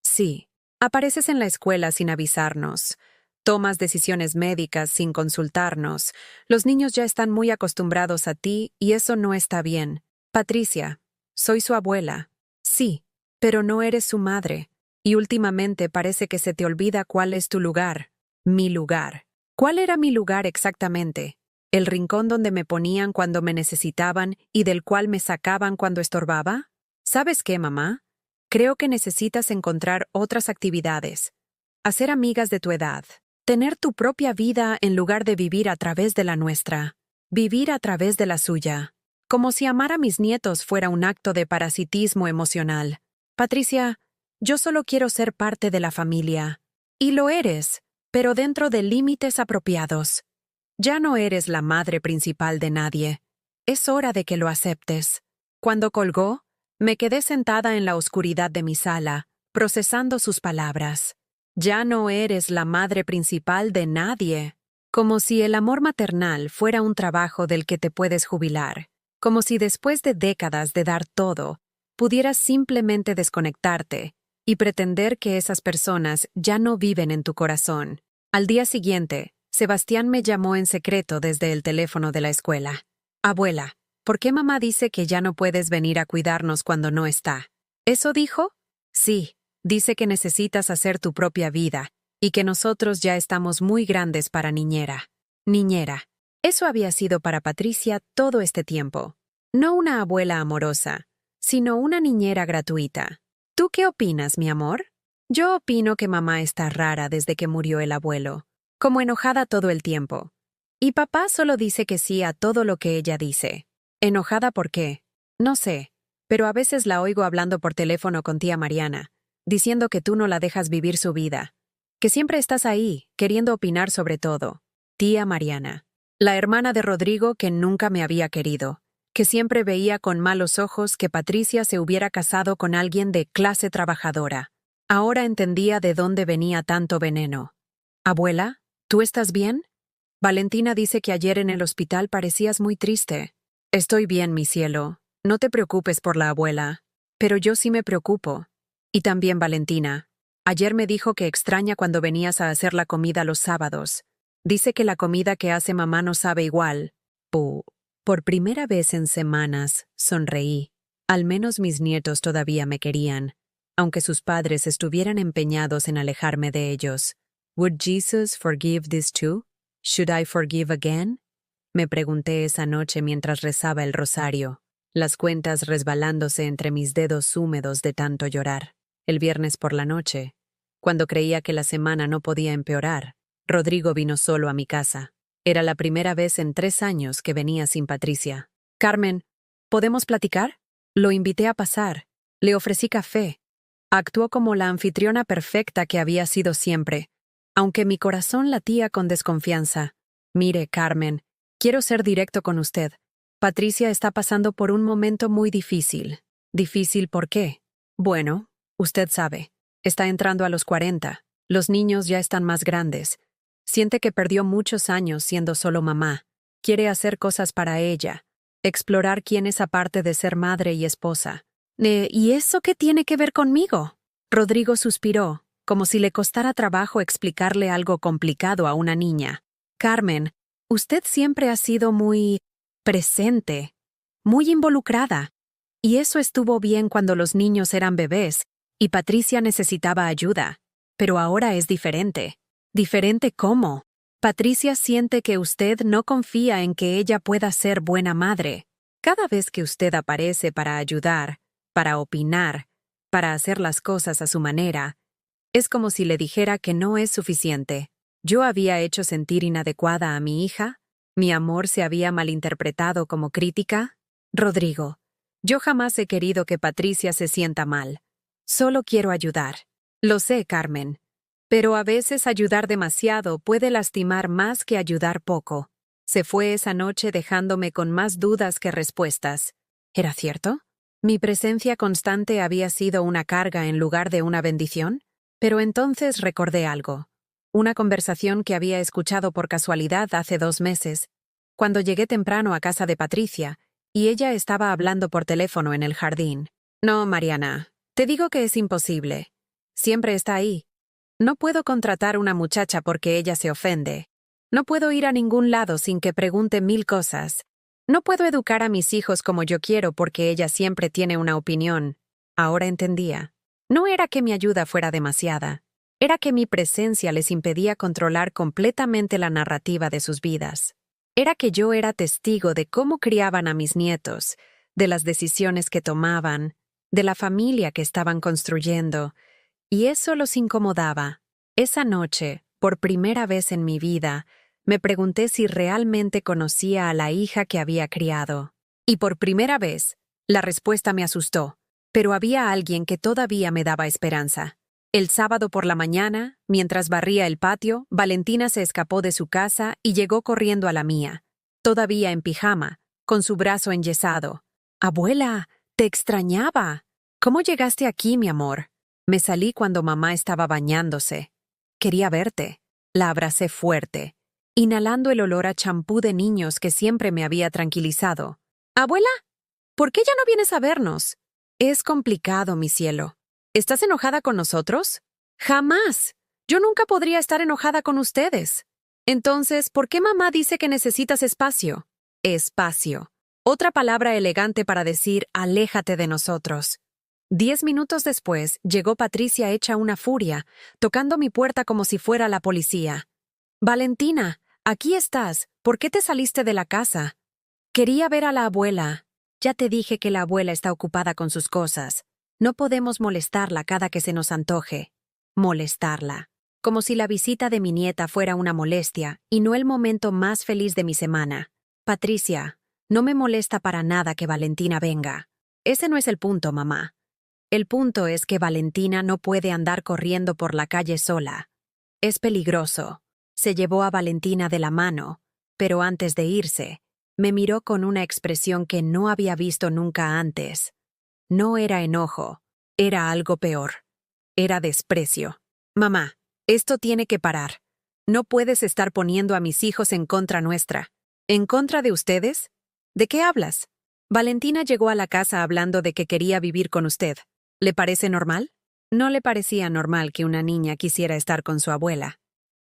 Sí. Apareces en la escuela sin avisarnos. Tomas decisiones médicas sin consultarnos. Los niños ya están muy acostumbrados a ti y eso no está bien. Patricia, soy su abuela. Sí, pero no eres su madre. Y últimamente parece que se te olvida cuál es tu lugar. Mi lugar. ¿Cuál era mi lugar exactamente? ¿El rincón donde me ponían cuando me necesitaban y del cual me sacaban cuando estorbaba? ¿Sabes qué, mamá? Creo que necesitas encontrar otras actividades. Hacer amigas de tu edad. Tener tu propia vida en lugar de vivir a través de la nuestra. Vivir a través de la suya. Como si amar a mis nietos fuera un acto de parasitismo emocional. Patricia, yo solo quiero ser parte de la familia. Y lo eres, pero dentro de límites apropiados. Ya no eres la madre principal de nadie. Es hora de que lo aceptes. Cuando colgó, me quedé sentada en la oscuridad de mi sala, procesando sus palabras. Ya no eres la madre principal de nadie. Como si el amor maternal fuera un trabajo del que te puedes jubilar. Como si después de décadas de dar todo, pudieras simplemente desconectarte y pretender que esas personas ya no viven en tu corazón. Al día siguiente, Sebastián me llamó en secreto desde el teléfono de la escuela. «Abuela, ¿por qué mamá dice que ya no puedes venir a cuidarnos cuando no está?» ¿Eso dijo? Sí, dice que necesitas hacer tu propia vida y que nosotros ya estamos muy grandes para niñera. Niñera. Eso había sido para Patricia todo este tiempo. No una abuela amorosa, sino una niñera gratuita. ¿Tú qué opinas, mi amor? Yo opino que mamá está rara desde que murió el abuelo. Como enojada todo el tiempo. Y papá solo dice que sí a todo lo que ella dice. ¿Enojada por qué? No sé, pero a veces la oigo hablando por teléfono con tía Mariana, diciendo que tú no la dejas vivir su vida. Que siempre estás ahí, queriendo opinar sobre todo. Tía Mariana. La hermana de Rodrigo que nunca me había querido, que siempre veía con malos ojos que Patricia se hubiera casado con alguien de clase trabajadora. Ahora entendía de dónde venía tanto veneno. «Abuela, ¿tú estás bien?» Valentina dice que ayer en el hospital parecías muy triste. Estoy bien, mi cielo. No te preocupes por la abuela. Pero yo sí me preocupo. Y también Valentina. Ayer me dijo que extraña cuando venías a hacer la comida los sábados. Dice que la comida que hace mamá no sabe igual. Por primera vez en semanas, sonreí. Al menos mis nietos todavía me querían, aunque sus padres estuvieran empeñados en alejarme de ellos. ¿Would Jesus forgive this too? ¿Should I forgive again? Me pregunté esa noche mientras rezaba el rosario, las cuentas resbalándose entre mis dedos húmedos de tanto llorar. El viernes por la noche, cuando creía que la semana no podía empeorar, Rodrigo vino solo a mi casa. Era la primera vez en 3 años que venía sin Patricia. «Carmen, ¿podemos platicar?» Lo invité a pasar. Le ofrecí café. Actuó como la anfitriona perfecta que había sido siempre, aunque mi corazón latía con desconfianza. «Mire, Carmen, quiero ser directo con usted. Patricia está pasando por un momento muy difícil». «¿Difícil por qué?» «Bueno, usted sabe. Está entrando a los 40. Los niños ya están más grandes. Siente que perdió muchos años siendo solo mamá. Quiere hacer cosas para ella, explorar quién es aparte de ser madre y esposa». ¿Y eso qué tiene que ver conmigo? Rodrigo suspiró, como si le costara trabajo explicarle algo complicado a una niña. «Carmen, usted siempre ha sido muy presente, muy involucrada. Y eso estuvo bien cuando los niños eran bebés y Patricia necesitaba ayuda. Pero ahora es diferente». «¿Diferente cómo?» «Patricia siente que usted no confía en que ella pueda ser buena madre. Cada vez que usted aparece para ayudar, para opinar, para hacer las cosas a su manera, es como si le dijera que no es suficiente. Yo había hecho sentir inadecuada a mi hija. Mi amor se había malinterpretado como crítica. Rodrigo, yo jamás he querido que Patricia se sienta mal. Solo quiero ayudar. Lo sé, Carmen. Pero a veces ayudar demasiado puede lastimar más que ayudar poco. Se fue esa noche dejándome con más dudas que respuestas. ¿Era cierto? ¿Mi presencia constante había sido una carga en lugar de una bendición? Pero entonces recordé algo. Una conversación que había escuchado por casualidad hace 2 meses, cuando llegué temprano a casa de Patricia, y ella estaba hablando por teléfono en el jardín. «No, Mariana, te digo que es imposible. Siempre está ahí. No puedo contratar una muchacha porque ella se ofende. No puedo ir a ningún lado sin que pregunte 1000 cosas. No puedo educar a mis hijos como yo quiero porque ella siempre tiene una opinión». Ahora entendía. No era que mi ayuda fuera demasiada. Era que mi presencia les impedía controlar completamente la narrativa de sus vidas. Era que yo era testigo de cómo criaban a mis nietos, de las decisiones que tomaban, de la familia que estaban construyendo, y eso los incomodaba. Esa noche, por primera vez en mi vida, me pregunté si realmente conocía a la hija que había criado. Y por primera vez, la respuesta me asustó, pero había alguien que todavía me daba esperanza. El sábado por la mañana, mientras barría el patio, Valentina se escapó de su casa y llegó corriendo a la mía, todavía en pijama, con su brazo enyesado. «Abuela, te extrañaba. ¿Cómo llegaste aquí, mi amor?» Me salí cuando mamá estaba bañándose. «Quería verte». La abracé fuerte, inhalando el olor a champú de niños que siempre me había tranquilizado. «Abuela, ¿por qué ya no vienes a vernos?» «Es complicado, mi cielo. ¿Estás enojada con nosotros?» «Jamás. Yo nunca podría estar enojada con ustedes». «Entonces, ¿por qué mamá dice que necesitas espacio?» «Espacio. Otra palabra elegante para decir aléjate de nosotros». 10 minutos después, llegó Patricia hecha una furia, tocando mi puerta como si fuera la policía. «Valentina, aquí estás. ¿Por qué te saliste de la casa?» «Quería ver a la abuela». «Ya te dije que la abuela está ocupada con sus cosas. No podemos molestarla cada que se nos antoje». Molestarla. Como si la visita de mi nieta fuera una molestia y no el momento más feliz de mi semana. «Patricia, no me molesta para nada que Valentina venga. Ese no es el punto, mamá. El punto es que Valentina no puede andar corriendo por la calle sola. Es peligroso». Se llevó a Valentina de la mano, pero antes de irse, Me miró con una expresión que no había visto nunca antes. No era enojo, era algo peor. Era desprecio. Mamá, esto tiene que parar. No puedes estar poniendo a mis hijos en contra nuestra. ¿En contra de ustedes? ¿De qué hablas? Valentina llegó a la casa hablando de que quería vivir con usted. ¿Le parece normal? No le parecía normal que una niña quisiera estar con su abuela.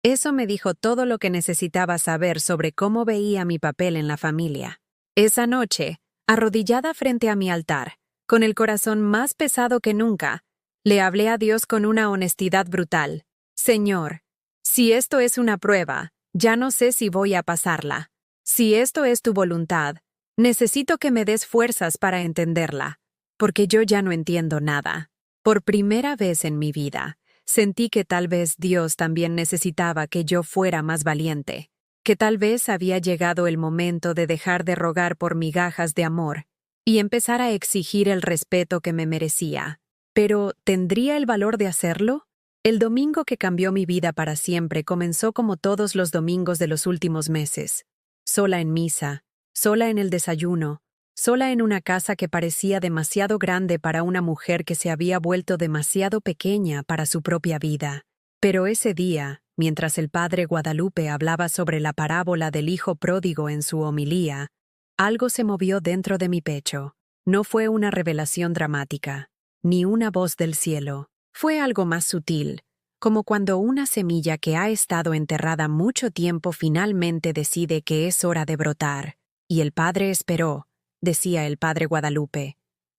Eso me dijo todo lo que necesitaba saber sobre cómo veía mi papel en la familia. Esa noche, arrodillada frente a mi altar, con el corazón más pesado que nunca, le hablé a Dios con una honestidad brutal. Señor, si esto es una prueba, ya no sé si voy a pasarla. Si esto es tu voluntad, necesito que me des fuerzas para entenderla, porque yo ya no entiendo nada. Por primera vez en mi vida, sentí que tal vez Dios también necesitaba que yo fuera más valiente, que tal vez había llegado el momento de dejar de rogar por migajas de amor y empezar a exigir el respeto que me merecía. Pero, ¿tendría el valor de hacerlo? El domingo que cambió mi vida para siempre comenzó como todos los domingos de los últimos meses. Sola en misa, sola en el desayuno, sola en una casa que parecía demasiado grande para una mujer que se había vuelto demasiado pequeña para su propia vida. Pero ese día, mientras el padre Guadalupe hablaba sobre la parábola del hijo pródigo en su homilía, algo se movió dentro de mi pecho. No fue una revelación dramática, ni una voz del cielo. Fue algo más sutil, como cuando una semilla que ha estado enterrada mucho tiempo finalmente decide que es hora de brotar. Y el padre esperó, decía el padre Guadalupe,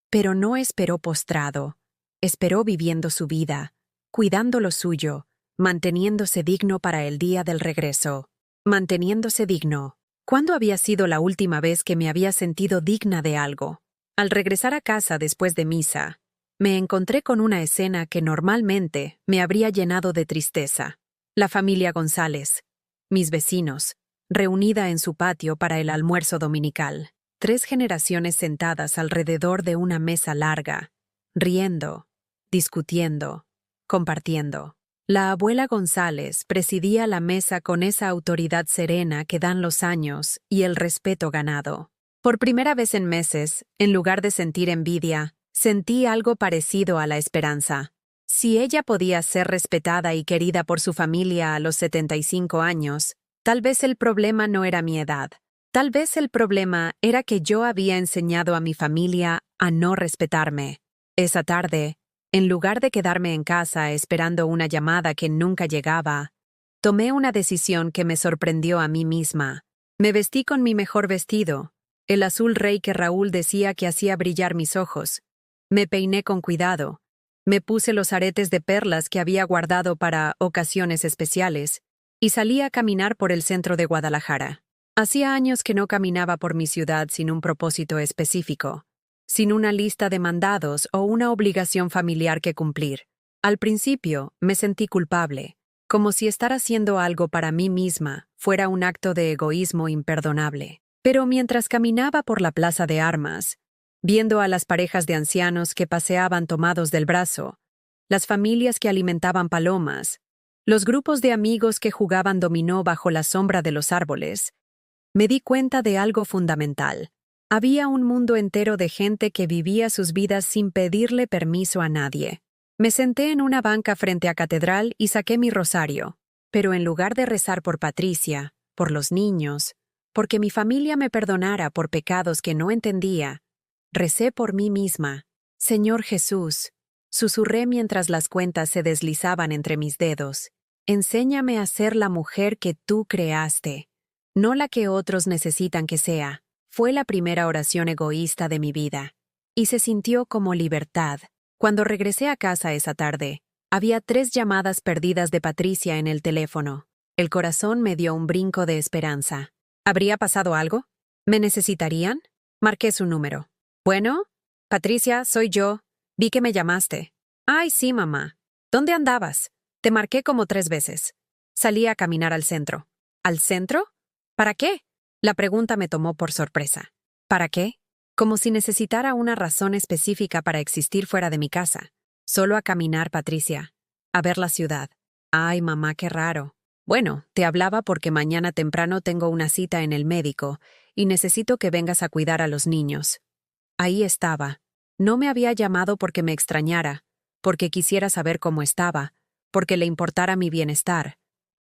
pero no esperó postrado, esperó viviendo su vida, cuidando lo suyo, manteniéndose digno para el día del regreso. Manteniéndose digno. ¿Cuándo había sido la última vez que me había sentido digna de algo? Al regresar a casa después de misa, me encontré con una escena que normalmente me habría llenado de tristeza. La familia González, mis vecinos, reunida en su patio para el almuerzo dominical. 3 generaciones sentadas alrededor de una mesa larga, riendo, discutiendo, compartiendo. La abuela González presidía la mesa con esa autoridad serena que dan los años y el respeto ganado. Por primera vez en meses, en lugar de sentir envidia, sentí algo parecido a la esperanza. Si ella podía ser respetada y querida por su familia a los 75 años, tal vez el problema no era mi edad. Tal vez el problema era que yo había enseñado a mi familia a no respetarme. Esa tarde, en lugar de quedarme en casa esperando una llamada que nunca llegaba, tomé una decisión que me sorprendió a mí misma. Me vestí con mi mejor vestido, el azul rey que Raúl decía que hacía brillar mis ojos. Me peiné con cuidado. Me puse los aretes de perlas que había guardado para ocasiones especiales y salí a caminar por el centro de Guadalajara. Hacía años que no caminaba por mi ciudad sin un propósito específico, sin una lista de mandados o una obligación familiar que cumplir. Al principio, me sentí culpable, como si estar haciendo algo para mí misma fuera un acto de egoísmo imperdonable. Pero mientras caminaba por la plaza de armas, viendo a las parejas de ancianos que paseaban tomados del brazo, las familias que alimentaban palomas, los grupos de amigos que jugaban dominó bajo la sombra de los árboles, me di cuenta de algo fundamental. Había un mundo entero de gente que vivía sus vidas sin pedirle permiso a nadie. Me senté en una banca frente a Catedral y saqué mi rosario, pero en lugar de rezar por Patricia, por los niños, porque mi familia me perdonara por pecados que no entendía, recé por mí misma. Señor Jesús, susurré mientras las cuentas se deslizaban entre mis dedos, enséñame a ser la mujer que tú creaste, no la que otros necesitan que sea. Fue la primera oración egoísta de mi vida, y se sintió como libertad. Cuando regresé a casa esa tarde, había 3 llamadas perdidas de Patricia en el teléfono. El corazón me dio un brinco de esperanza. ¿Habría pasado algo? ¿Me necesitarían? Marqué su número. Bueno, Patricia, soy yo. Vi que me llamaste. Ay, sí, mamá. ¿Dónde andabas? Te marqué como 3 veces. Salí a caminar al centro. ¿Al centro? ¿Para qué? La pregunta me tomó por sorpresa. ¿Para qué? Como si necesitara una razón específica para existir fuera de mi casa. Solo a caminar, Patricia. A ver la ciudad. Ay, mamá, qué raro. Bueno, te hablaba porque mañana temprano tengo una cita en el médico y necesito que vengas a cuidar a los niños. Ahí estaba. No me había llamado porque me extrañara, porque quisiera saber cómo estaba, porque le importara mi bienestar.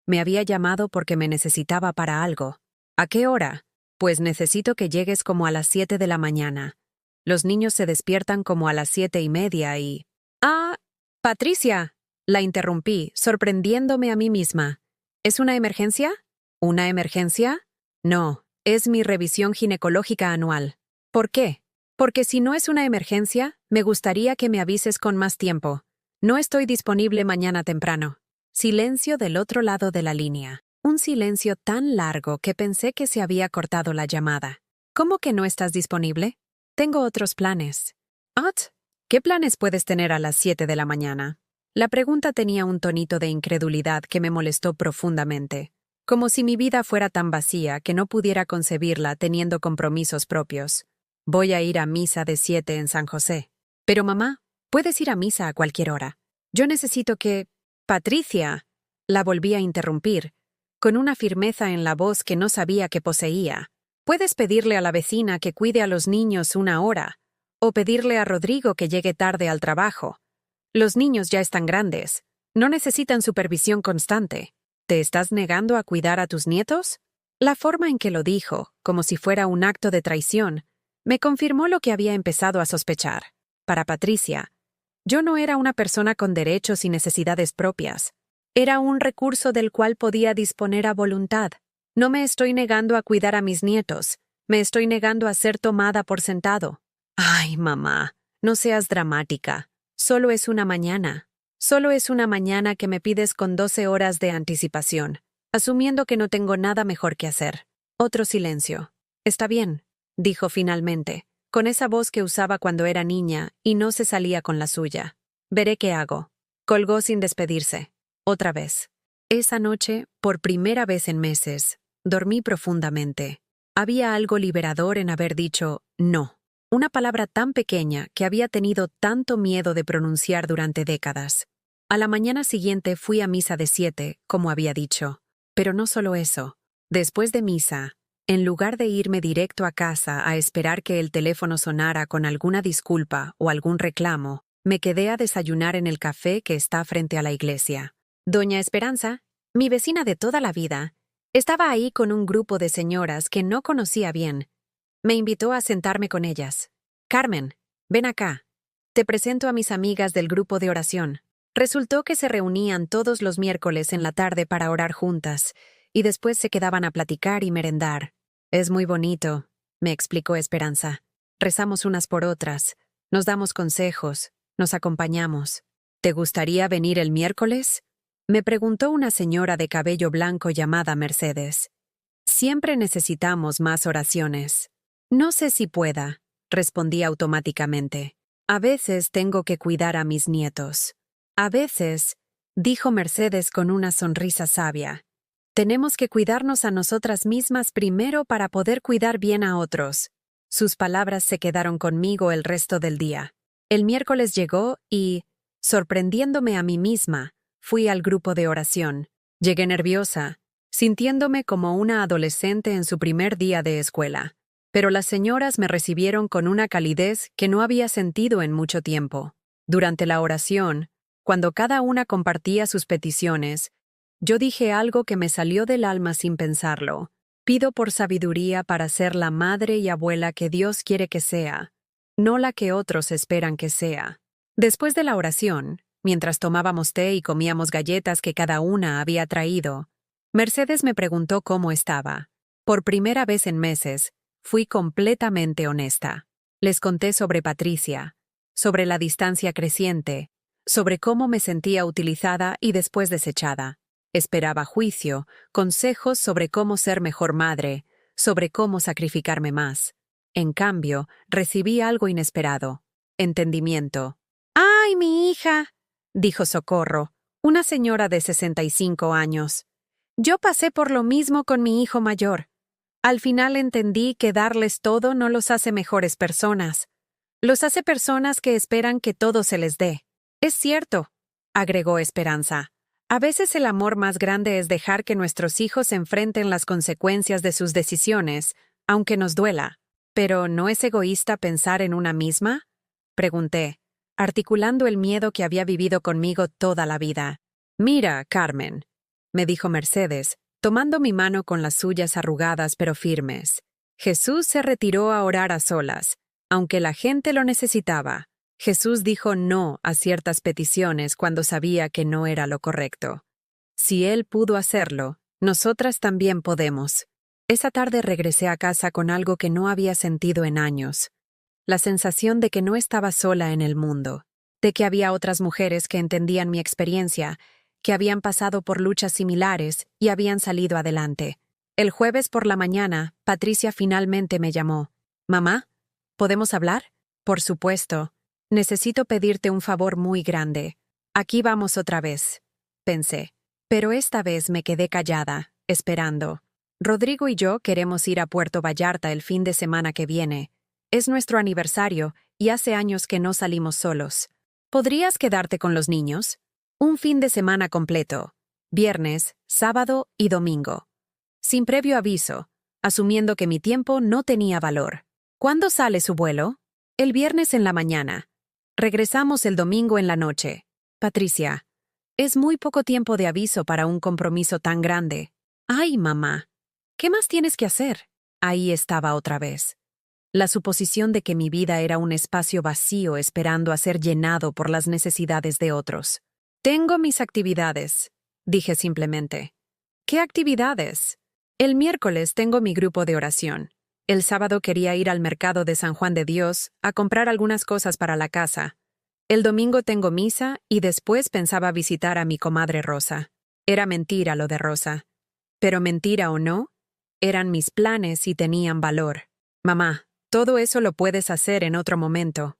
Me había llamado porque me necesitaba para algo. ¿A qué hora? Pues necesito que llegues como a las 7 de la mañana. Los niños se despiertan como a las 7:30 y... ¡Ah! Patricia, la interrumpí, sorprendiéndome a mí misma. ¿Es una emergencia? ¿Una emergencia? No, es mi revisión ginecológica anual. ¿Por qué? Porque si no es una emergencia, me gustaría que me avises con más tiempo. No estoy disponible mañana temprano. Silencio del otro lado de la línea. Un silencio tan largo que pensé que se había cortado la llamada. ¿Cómo que no estás disponible? Tengo otros planes. ¿Ot? ¿Qué planes puedes tener a las 7 de la mañana? La pregunta tenía un tonito de incredulidad que me molestó profundamente. Como si mi vida fuera tan vacía que no pudiera concebirla teniendo compromisos propios. Voy a ir a misa de 7 en San José. Pero mamá, puedes ir a misa a cualquier hora. Yo necesito que... Patricia, la volví a interrumpir, con una firmeza en la voz que no sabía que poseía. Puedes pedirle a la vecina que cuide a los niños una hora, o pedirle a Rodrigo que llegue tarde al trabajo. Los niños ya están grandes, no necesitan supervisión constante. ¿Te estás negando a cuidar a tus nietos? La forma en que lo dijo, como si fuera un acto de traición, me confirmó lo que había empezado a sospechar. Para Patricia, yo no era una persona con derechos y necesidades propias. Era un recurso del cual podía disponer a voluntad. No me estoy negando a cuidar a mis nietos, me estoy negando a ser tomada por sentado. Ay, mamá, no seas dramática. Solo es una mañana. Solo es una mañana que me pides con 12 horas de anticipación, asumiendo que no tengo nada mejor que hacer. Otro silencio. Está bien, dijo finalmente, con esa voz que usaba cuando era niña y no se salía con la suya. Veré qué hago. Colgó sin despedirse. Otra vez. Esa noche, por primera vez en meses, dormí profundamente. Había algo liberador en haber dicho no. Una palabra tan pequeña que había tenido tanto miedo de pronunciar durante décadas. A la mañana siguiente fui a misa de 7, como había dicho. Pero no solo eso. Después de misa, en lugar de irme directo a casa a esperar que el teléfono sonara con alguna disculpa o algún reclamo, me quedé a desayunar en el café que está frente a la iglesia. Doña Esperanza, mi vecina de toda la vida, estaba ahí con un grupo de señoras que no conocía bien. Me invitó a sentarme con ellas. Carmen, ven acá. Te presento a mis amigas del grupo de oración. Resultó que se reunían todos los miércoles en la tarde para orar juntas, y después se quedaban a platicar y merendar. Es muy bonito, me explicó Esperanza. Rezamos unas por otras, nos damos consejos, nos acompañamos. ¿Te gustaría venir el miércoles? Me preguntó una señora de cabello blanco llamada Mercedes. Siempre necesitamos más oraciones. No sé si pueda, respondí automáticamente. A veces tengo que cuidar a mis nietos. A veces, dijo Mercedes con una sonrisa sabia. Tenemos que cuidarnos a nosotras mismas primero para poder cuidar bien a otros. Sus palabras se quedaron conmigo el resto del día. El miércoles llegó y, sorprendiéndome a mí misma, fui al grupo de oración. Llegué nerviosa, sintiéndome como una adolescente en su primer día de escuela. Pero las señoras me recibieron con una calidez que no había sentido en mucho tiempo. Durante la oración, cuando cada una compartía sus peticiones, yo dije algo que me salió del alma sin pensarlo. Pido por sabiduría para ser la madre y abuela que Dios quiere que sea, no la que otros esperan que sea. Después de la oración, mientras tomábamos té y comíamos galletas que cada una había traído, Mercedes me preguntó cómo estaba. Por primera vez en meses, fui completamente honesta. Les conté sobre Patricia, sobre la distancia creciente, sobre cómo me sentía utilizada y después desechada. Esperaba juicio, consejos sobre cómo ser mejor madre, sobre cómo sacrificarme más. En cambio, recibí algo inesperado. Entendimiento. ¡Ay, mi hija!, dijo Socorro, una señora de 65 años. Yo pasé por lo mismo con mi hijo mayor. Al final entendí que darles todo no los hace mejores personas. Los hace personas que esperan que todo se les dé. Es cierto, agregó Esperanza. A veces el amor más grande es dejar que nuestros hijos enfrenten las consecuencias de sus decisiones, aunque nos duela. ¿Pero no es egoísta pensar en una misma? Pregunté, articulando el miedo que había vivido conmigo toda la vida. Mira, Carmen, me dijo Mercedes, tomando mi mano con las suyas arrugadas pero firmes. Jesús se retiró a orar a solas, aunque la gente lo necesitaba. Jesús dijo no a ciertas peticiones cuando sabía que no era lo correcto. Si Él pudo hacerlo, nosotras también podemos. Esa tarde regresé a casa con algo que no había sentido en años. La sensación de que no estaba sola en el mundo, de que había otras mujeres que entendían mi experiencia, que habían pasado por luchas similares y habían salido adelante. El jueves por la mañana, Patricia finalmente me llamó. «Mamá, ¿podemos hablar?» «Por supuesto. Necesito pedirte un favor muy grande. Aquí vamos otra vez», pensé. Pero esta vez me quedé callada, esperando. Rodrigo y yo queremos ir a Puerto Vallarta el fin de semana que viene. Es nuestro aniversario y hace años que no salimos solos. ¿Podrías quedarte con los niños? Un fin de semana completo. Viernes, sábado y domingo. Sin previo aviso, asumiendo que mi tiempo no tenía valor. ¿Cuándo sale su vuelo? El viernes en la mañana. Regresamos el domingo en la noche. Patricia. Es muy poco tiempo de aviso para un compromiso tan grande. ¡Ay, mamá! ¿Qué más tienes que hacer? Ahí estaba otra vez. La suposición de que mi vida era un espacio vacío esperando a ser llenado por las necesidades de otros. Tengo mis actividades, dije simplemente. ¿Qué actividades? El miércoles tengo mi grupo de oración. El sábado quería ir al mercado de San Juan de Dios a comprar algunas cosas para la casa. El domingo tengo misa y después pensaba visitar a mi comadre Rosa. Era mentira lo de Rosa. Pero mentira o no, eran mis planes y tenían valor. Mamá, todo eso lo puedes hacer en otro momento.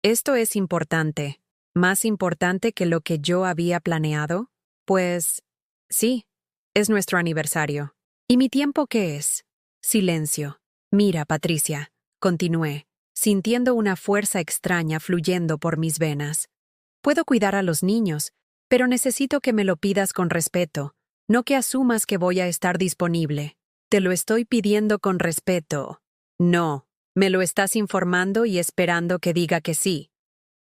Esto es importante. ¿Más importante que lo que yo había planeado? Pues, sí, es nuestro aniversario. ¿Y mi tiempo qué es? Silencio. Mira, Patricia, continué, sintiendo una fuerza extraña fluyendo por mis venas. Puedo cuidar a los niños, pero necesito que me lo pidas con respeto, no que asumas que voy a estar disponible. Te lo estoy pidiendo con respeto. No, me lo estás informando y esperando que diga que sí.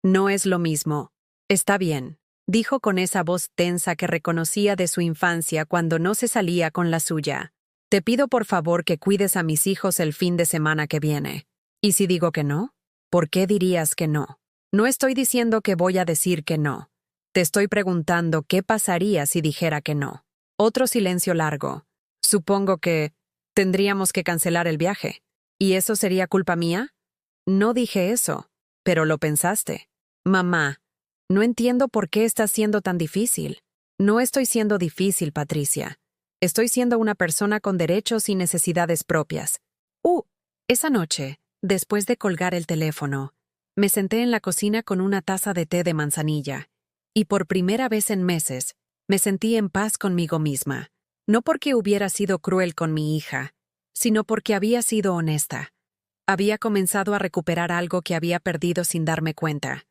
No es lo mismo. Está bien, dijo con esa voz tensa que reconocía de su infancia cuando no se salía con la suya. Te pido por favor que cuides a mis hijos el fin de semana que viene. ¿Y si digo que no? ¿Por qué dirías que no? No estoy diciendo que voy a decir que no. Te estoy preguntando qué pasaría si dijera que no. Otro silencio largo. Supongo que tendríamos que cancelar el viaje. ¿Y eso sería culpa mía? No dije eso, pero lo pensaste. Mamá, no entiendo por qué estás siendo tan difícil. No estoy siendo difícil, Patricia. Estoy siendo una persona con derechos y necesidades propias. Esa noche, después de colgar el teléfono, me senté en la cocina con una taza de té de manzanilla, y por primera vez en meses, me sentí en paz conmigo misma. No porque hubiera sido cruel con mi hija, sino porque había sido honesta. Había comenzado a recuperar algo que había perdido sin darme cuenta,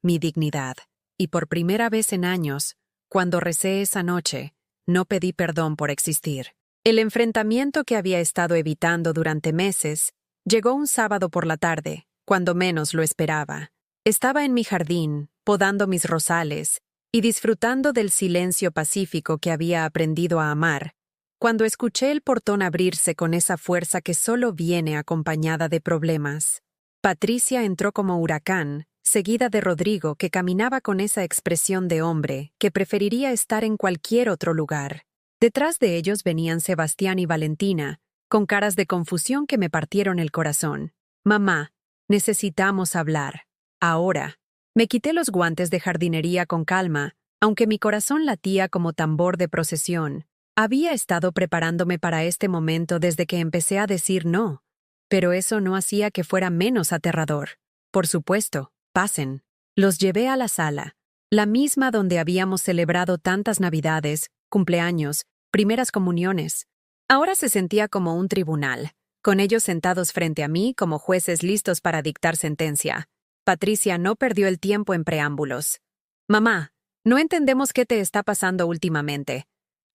mi dignidad. Y por primera vez en años, cuando recé esa noche, no pedí perdón por existir. El enfrentamiento que había estado evitando durante meses llegó un sábado por la tarde, cuando menos lo esperaba. Estaba en mi jardín, podando mis rosales y disfrutando del silencio pacífico que había aprendido a amar, cuando escuché el portón abrirse con esa fuerza que solo viene acompañada de problemas. Patricia entró como huracán, seguida de Rodrigo, que caminaba con esa expresión de hombre que preferiría estar en cualquier otro lugar. Detrás de ellos venían Sebastián y Valentina, con caras de confusión que me partieron el corazón. Mamá, necesitamos hablar. Ahora. Me quité los guantes de jardinería con calma, aunque mi corazón latía como tambor de procesión. Había estado preparándome para este momento desde que empecé a decir no, pero eso no hacía que fuera menos aterrador. Por supuesto, pasen. Los llevé a la sala, la misma donde habíamos celebrado tantas Navidades, cumpleaños, primeras comuniones. Ahora se sentía como un tribunal, con ellos sentados frente a mí como jueces listos para dictar sentencia. Patricia no perdió el tiempo en preámbulos. Mamá, no entendemos qué te está pasando últimamente.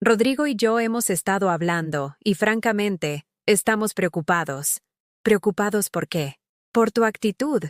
Rodrigo y yo hemos estado hablando, y francamente, Estamos preocupados. ¿Preocupados por qué? Por tu actitud,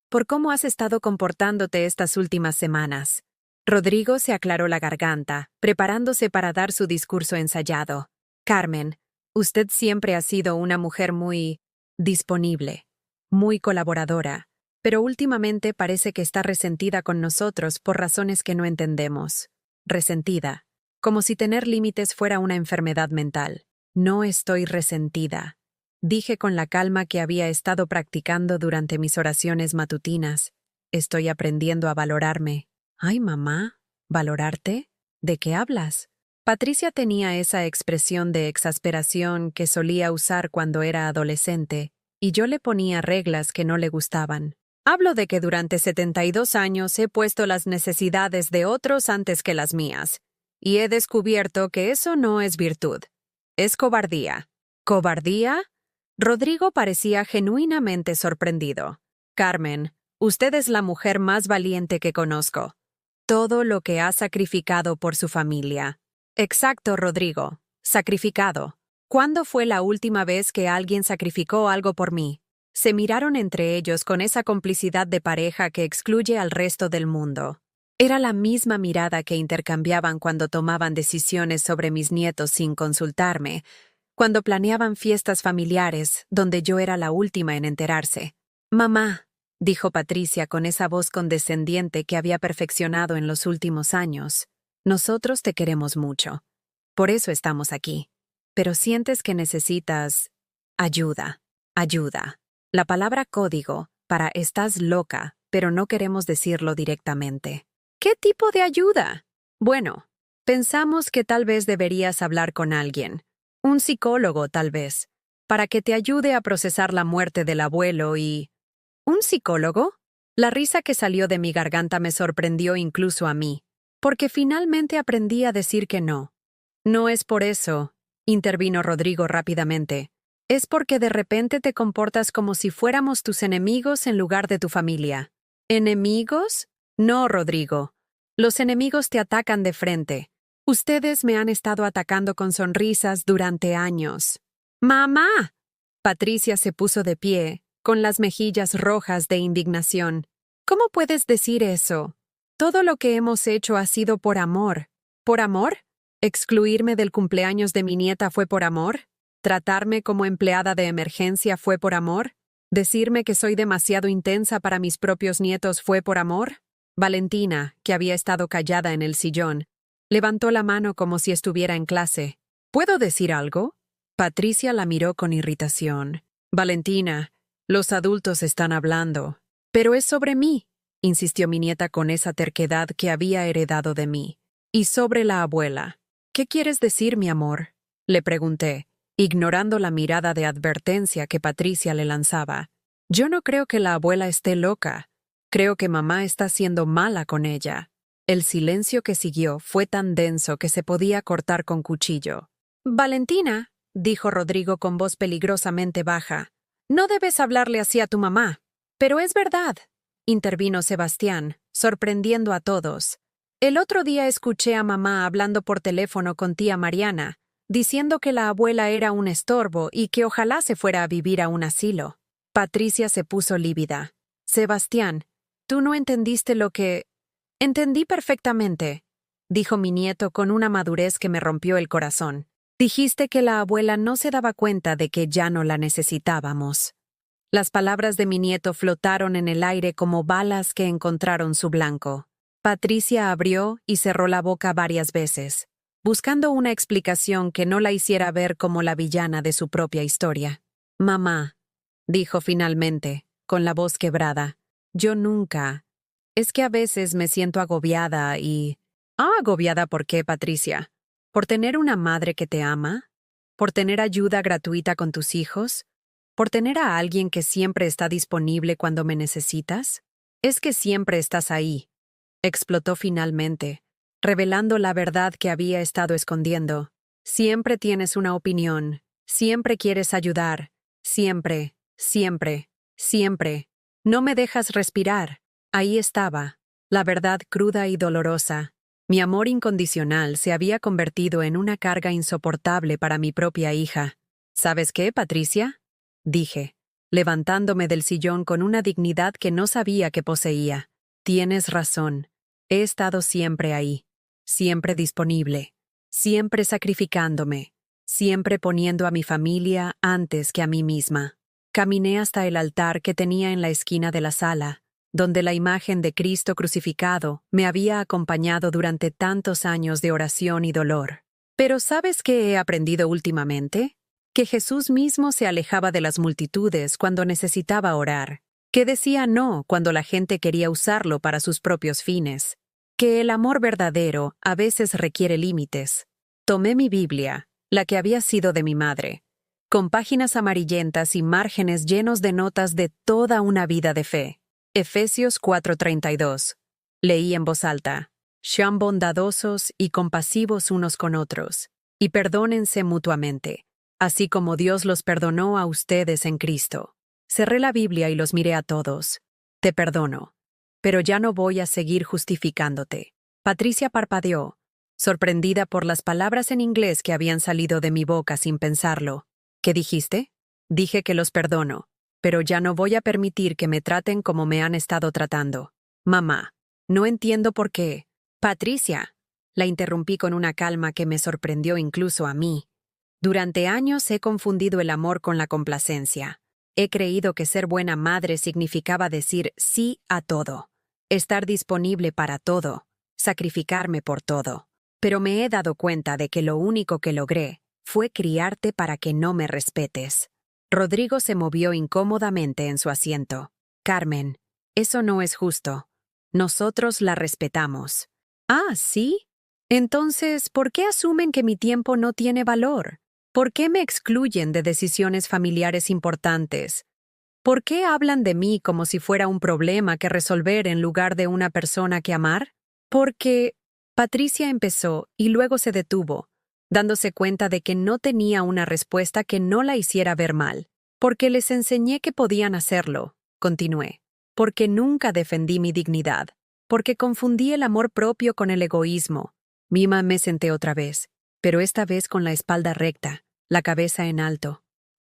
por cómo has estado comportándote estas últimas semanas. Rodrigo se aclaró la garganta, preparándose para dar su discurso ensayado. Carmen, usted siempre ha sido una mujer muy disponible, muy colaboradora, pero últimamente parece que está resentida con nosotros por razones que no entendemos. Resentida, como si tener límites fuera una enfermedad mental. No estoy resentida, dije con la calma que había estado practicando durante mis oraciones matutinas. Estoy aprendiendo a valorarme. Ay, mamá, ¿valorarte? ¿De qué hablas? Patricia tenía esa expresión de exasperación que solía usar cuando era adolescente, y yo le ponía reglas que no le gustaban. Hablo de que durante 72 años he puesto las necesidades de otros antes que las mías, y he descubierto que eso no es virtud. Es cobardía. ¿Cobardía? Rodrigo parecía genuinamente sorprendido. Carmen, usted es la mujer más valiente que conozco. Todo lo que ha sacrificado por su familia. Exacto, Rodrigo. Sacrificado. ¿Cuándo fue la última vez que alguien sacrificó algo por mí? Se miraron entre ellos con esa complicidad de pareja que excluye al resto del mundo. Era la misma mirada que intercambiaban cuando tomaban decisiones sobre mis nietos sin consultarme, cuando planeaban fiestas familiares donde yo era la última en enterarse. Mamá, dijo Patricia con esa voz condescendiente que había perfeccionado en los últimos años, nosotros te queremos mucho. Por eso estamos aquí. Pero sientes que necesitas ayuda. Ayuda. La palabra código para estás loca, pero no queremos decirlo directamente. ¿Qué tipo de ayuda? Bueno, pensamos que tal vez deberías hablar con alguien. Un psicólogo, tal vez, para que te ayude a procesar la muerte del abuelo y... ¿Un psicólogo? La risa que salió de mi garganta me sorprendió incluso a mí, porque finalmente aprendí a decir que no. No es por eso, intervino Rodrigo rápidamente. Es porque de repente te comportas como si fuéramos tus enemigos en lugar de tu familia. ¿Enemigos? No, Rodrigo. Los enemigos te atacan de frente. Ustedes me han estado atacando con sonrisas durante años. ¡Mamá! Patricia se puso de pie, con las mejillas rojas de indignación. ¿Cómo puedes decir eso? Todo lo que hemos hecho ha sido por amor. ¿Por amor? ¿Excluirme del cumpleaños de mi nieta fue por amor? ¿Tratarme como empleada de emergencia fue por amor? ¿Decirme que soy demasiado intensa para mis propios nietos fue por amor? Valentina, que había estado callada en el sillón, levantó la mano como si estuviera en clase. ¿Puedo decir algo? Patricia la miró con irritación. Valentina, los adultos están hablando. Pero es sobre mí, insistió mi nieta con esa terquedad que había heredado de mí. Y sobre la abuela. ¿Qué quieres decir, mi amor? Le pregunté, ignorando la mirada de advertencia que Patricia le lanzaba. Yo no creo que la abuela esté loca. Creo que mamá está siendo mala con ella. El silencio que siguió fue tan denso que se podía cortar con cuchillo. Valentina, dijo Rodrigo con voz peligrosamente baja, no debes hablarle así a tu mamá. Pero es verdad, intervino Sebastián, sorprendiendo a todos. El otro día escuché a mamá hablando por teléfono con tía Mariana, diciendo que la abuela era un estorbo y que ojalá se fuera a vivir a un asilo. Patricia se puso lívida. Sebastián, tú no entendiste lo que... Entendí perfectamente, dijo mi nieto con una madurez que me rompió el corazón. Dijiste que la abuela no se daba cuenta de que ya no la necesitábamos. Las palabras de mi nieto flotaron en el aire como balas que encontraron su blanco. Patricia abrió y cerró la boca varias veces, buscando una explicación que no la hiciera ver como la villana de su propia historia. Mamá, dijo finalmente, con la voz quebrada, yo nunca... Es que a veces me siento agobiada y... ¿Agobiada por qué, Patricia? ¿Por tener una madre que te ama? ¿Por tener ayuda gratuita con tus hijos? ¿Por tener a alguien que siempre está disponible cuando me necesitas? Es que siempre estás ahí. Explotó finalmente, revelando la verdad que había estado escondiendo. Siempre tienes una opinión. Siempre quieres ayudar. Siempre, siempre, siempre. No me dejas respirar. Ahí estaba, la verdad cruda y dolorosa. Mi amor incondicional se había convertido en una carga insoportable para mi propia hija. ¿Sabes qué, Patricia? Dije, levantándome del sillón con una dignidad que no sabía que poseía. Tienes razón. He estado siempre ahí, siempre disponible, siempre sacrificándome, siempre poniendo a mi familia antes que a mí misma. Caminé hasta el altar que tenía en la esquina de la sala, donde la imagen de Cristo crucificado me había acompañado durante tantos años de oración y dolor. Pero ¿sabes qué he aprendido últimamente? Que Jesús mismo se alejaba de las multitudes cuando necesitaba orar, que decía no cuando la gente quería usarlo para sus propios fines, que el amor verdadero a veces requiere límites. Tomé mi Biblia, la que había sido de mi madre, con páginas amarillentas y márgenes llenos de notas de toda una vida de fe. Efesios 4:32. Leí en voz alta: sean bondadosos y compasivos unos con otros, y perdónense mutuamente, así como Dios los perdonó a ustedes en Cristo. Cerré la Biblia y los miré a todos. Te perdono, pero ya no voy a seguir justificándote. Patricia parpadeó, sorprendida por las palabras en inglés que habían salido de mi boca sin pensarlo. ¿Qué dijiste? Dije que los perdono, pero ya no voy a permitir que me traten como me han estado tratando. Mamá, no entiendo por qué. Patricia, la interrumpí con una calma que me sorprendió incluso a mí. Durante años he confundido el amor con la complacencia. He creído que ser buena madre significaba decir sí a todo, estar disponible para todo, sacrificarme por todo. Pero me he dado cuenta de que lo único que logré fue criarte para que no me respetes. Rodrigo se movió incómodamente en su asiento. Carmen, eso no es justo. Nosotros la respetamos. Ah, ¿sí? Entonces, ¿por qué asumen que mi tiempo no tiene valor? ¿Por qué me excluyen de decisiones familiares importantes? ¿Por qué hablan de mí como si fuera un problema que resolver en lugar de una persona que amar? Porque Patricia empezó y luego se detuvo, dándose cuenta de que no tenía una respuesta que no la hiciera ver mal. Porque les enseñé que podían hacerlo, continué. Porque nunca defendí mi dignidad. Porque confundí el amor propio con el egoísmo. Mima, me senté otra vez, pero esta vez con la espalda recta, la cabeza en alto.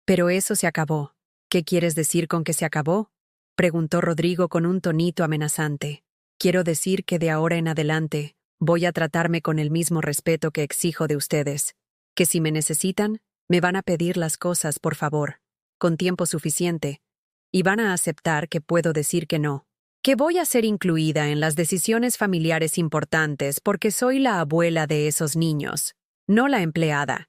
Pero eso se acabó. ¿Qué quieres decir con que se acabó? Preguntó Rodrigo con un tonito amenazante. Quiero decir que de ahora en adelante voy a tratarme con el mismo respeto que exijo de ustedes. Que si me necesitan, me van a pedir las cosas, por favor, con tiempo suficiente, y van a aceptar que puedo decir que no. Que voy a ser incluida en las decisiones familiares importantes porque soy la abuela de esos niños, no la empleada.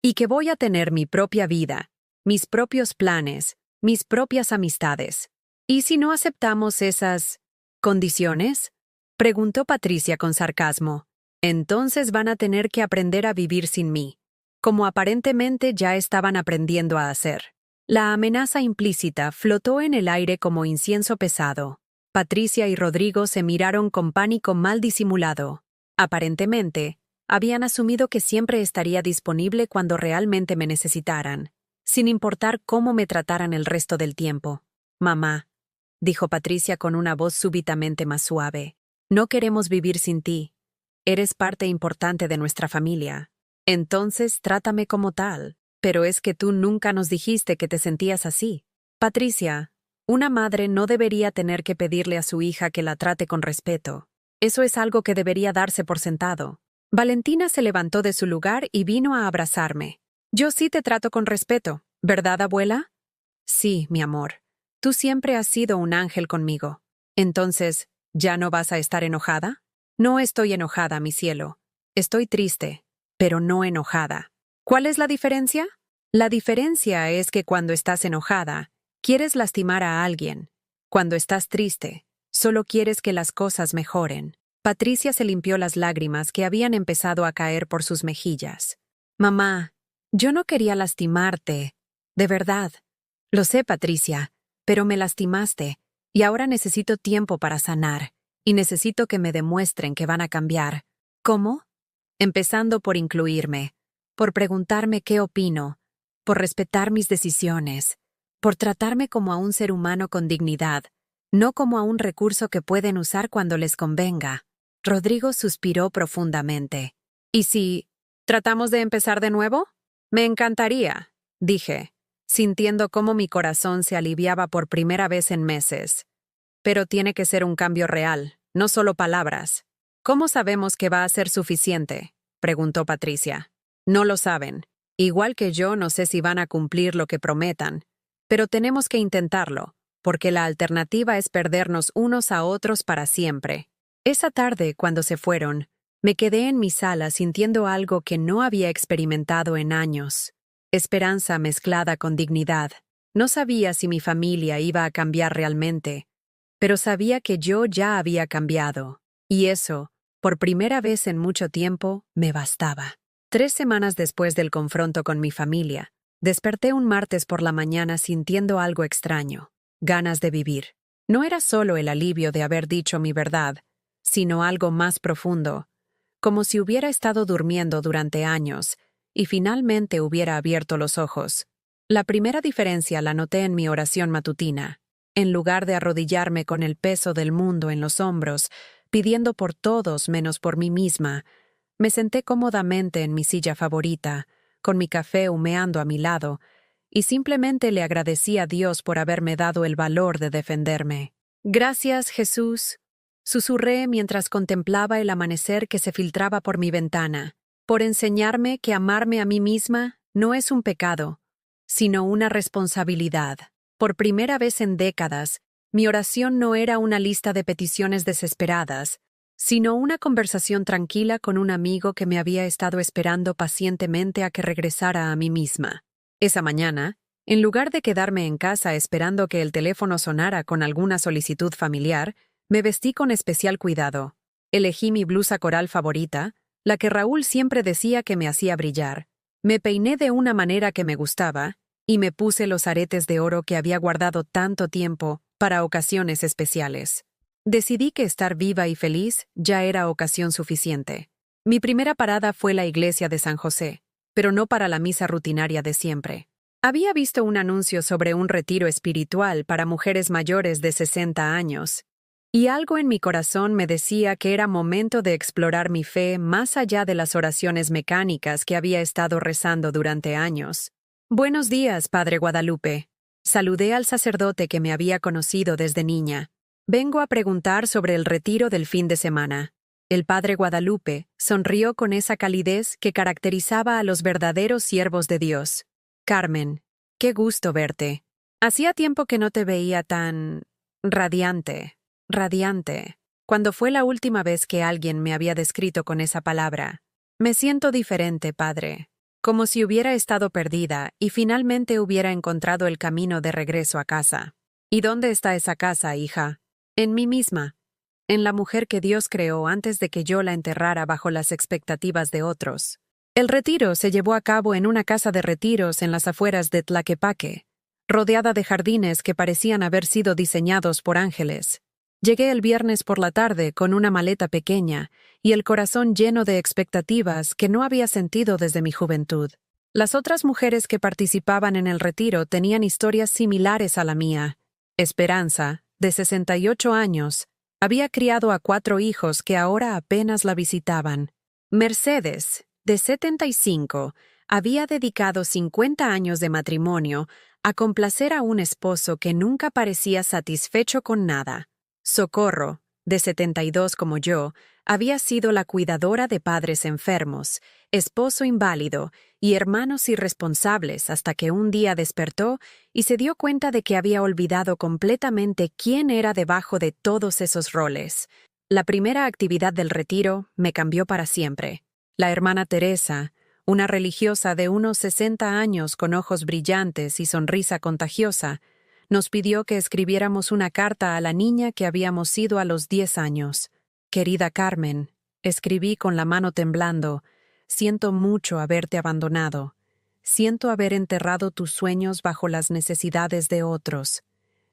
Y que voy a tener mi propia vida, mis propios planes, mis propias amistades. ¿Y si no aceptamos esas condiciones? Preguntó Patricia con sarcasmo. Entonces van a tener que aprender a vivir sin mí, como aparentemente ya estaban aprendiendo a hacer. La amenaza implícita flotó en el aire como incienso pesado. Patricia y Rodrigo se miraron con pánico mal disimulado. Aparentemente, habían asumido que siempre estaría disponible cuando realmente me necesitaran, sin importar cómo me trataran el resto del tiempo. Mamá, dijo Patricia con una voz súbitamente más suave, no queremos vivir sin ti. Eres parte importante de nuestra familia. Entonces trátame como tal. Pero es que tú nunca nos dijiste que te sentías así. Patricia, una madre no debería tener que pedirle a su hija que la trate con respeto. Eso es algo que debería darse por sentado. Valentina se levantó de su lugar y vino a abrazarme. Yo sí te trato con respeto, ¿verdad, abuela? Sí, mi amor. Tú siempre has sido un ángel conmigo. Entonces, ¿ya no vas a estar enojada? No estoy enojada, mi cielo. Estoy triste, pero no enojada. ¿Cuál es la diferencia? La diferencia es que cuando estás enojada, quieres lastimar a alguien. Cuando estás triste, solo quieres que las cosas mejoren. Patricia se limpió las lágrimas que habían empezado a caer por sus mejillas. Mamá, yo no quería lastimarte. De verdad. Lo sé, Patricia, pero me lastimaste, y ahora necesito tiempo para sanar, y necesito que me demuestren que van a cambiar. ¿Cómo? Empezando por incluirme, por preguntarme qué opino, por respetar mis decisiones, por tratarme como a un ser humano con dignidad, no como a un recurso que pueden usar cuando les convenga. Rodrigo suspiró profundamente. ¿Y si tratamos de empezar de nuevo? Me encantaría. dije, sintiendo cómo mi corazón se aliviaba por primera vez en meses. Pero tiene que ser un cambio real, no solo palabras. ¿Cómo sabemos que va a ser suficiente?, preguntó Patricia. No lo saben. Igual que yo, no sé si van a cumplir lo que prometan. Pero tenemos que intentarlo, porque la alternativa es perdernos unos a otros para siempre. Esa tarde, cuando se fueron, me quedé en mi sala sintiendo algo que no había experimentado en años. Esperanza mezclada con dignidad. No sabía si mi familia iba a cambiar realmente, pero sabía que yo ya había cambiado. Y eso, por primera vez en mucho tiempo, me bastaba. 3 semanas después del confronto con mi familia, desperté un martes por la mañana sintiendo algo extraño, ganas de vivir. No era solo el alivio de haber dicho mi verdad, sino algo más profundo, como si hubiera estado durmiendo durante años y finalmente hubiera abierto los ojos. La primera diferencia la noté en mi oración matutina. En lugar de arrodillarme con el peso del mundo en los hombros, pidiendo por todos menos por mí misma, me senté cómodamente en mi silla favorita, con mi café humeando a mi lado, y simplemente le agradecí a Dios por haberme dado el valor de defenderme. «Gracias, Jesús», susurré mientras contemplaba el amanecer que se filtraba por mi ventana, por enseñarme que amarme a mí misma no es un pecado, sino una responsabilidad. Por primera vez en décadas, mi oración no era una lista de peticiones desesperadas, sino una conversación tranquila con un amigo que me había estado esperando pacientemente a que regresara a mí misma. Esa mañana, en lugar de quedarme en casa esperando que el teléfono sonara con alguna solicitud familiar, me vestí con especial cuidado. Elegí mi blusa coral favorita, la que Raúl siempre decía que me hacía brillar. Me peiné de una manera que me gustaba, y me puse los aretes de oro que había guardado tanto tiempo para ocasiones especiales. Decidí que estar viva y feliz ya era ocasión suficiente. Mi primera parada fue la iglesia de San José, pero no para la misa rutinaria de siempre. Había visto un anuncio sobre un retiro espiritual para mujeres mayores de 60 años, y algo en mi corazón me decía que era momento de explorar mi fe más allá de las oraciones mecánicas que había estado rezando durante años. «Buenos días, Padre Guadalupe». Saludé al sacerdote que me había conocido desde niña. «Vengo a preguntar sobre el retiro del fin de semana». El Padre Guadalupe sonrió con esa calidez que caracterizaba a los verdaderos siervos de Dios. «Carmen, qué gusto verte. Hacía tiempo que no te veía tan... radiante. ¿Cuándo fue la última vez que alguien me había descrito con esa palabra? Me siento diferente, Padre. Como si hubiera estado perdida y finalmente hubiera encontrado el camino de regreso a casa». «¿Y dónde está esa casa, hija?» «En mí misma, en la mujer que Dios creó antes de que yo la enterrara bajo las expectativas de otros». El retiro se llevó a cabo en una casa de retiros en las afueras de Tlaquepaque, rodeada de jardines que parecían haber sido diseñados por ángeles. Llegué el viernes por la tarde con una maleta pequeña y el corazón lleno de expectativas que no había sentido desde mi juventud. Las otras mujeres que participaban en el retiro tenían historias similares a la mía. Esperanza, de 68 años, había criado a 4 hijos que ahora apenas la visitaban. Mercedes, de 75, había dedicado 50 años de matrimonio a complacer a un esposo que nunca parecía satisfecho con nada. Socorro, de 72 como yo, había sido la cuidadora de padres enfermos, esposo inválido y hermanos irresponsables hasta que un día despertó y se dio cuenta de que había olvidado completamente quién era debajo de todos esos roles. La primera actividad del retiro me cambió para siempre. La hermana Teresa, una religiosa de unos 60 años con ojos brillantes y sonrisa contagiosa, nos pidió que escribiéramos una carta a la niña que habíamos sido a los 10 años. «Querida Carmen», escribí con la mano temblando, «siento mucho haberte abandonado. Siento haber enterrado tus sueños bajo las necesidades de otros.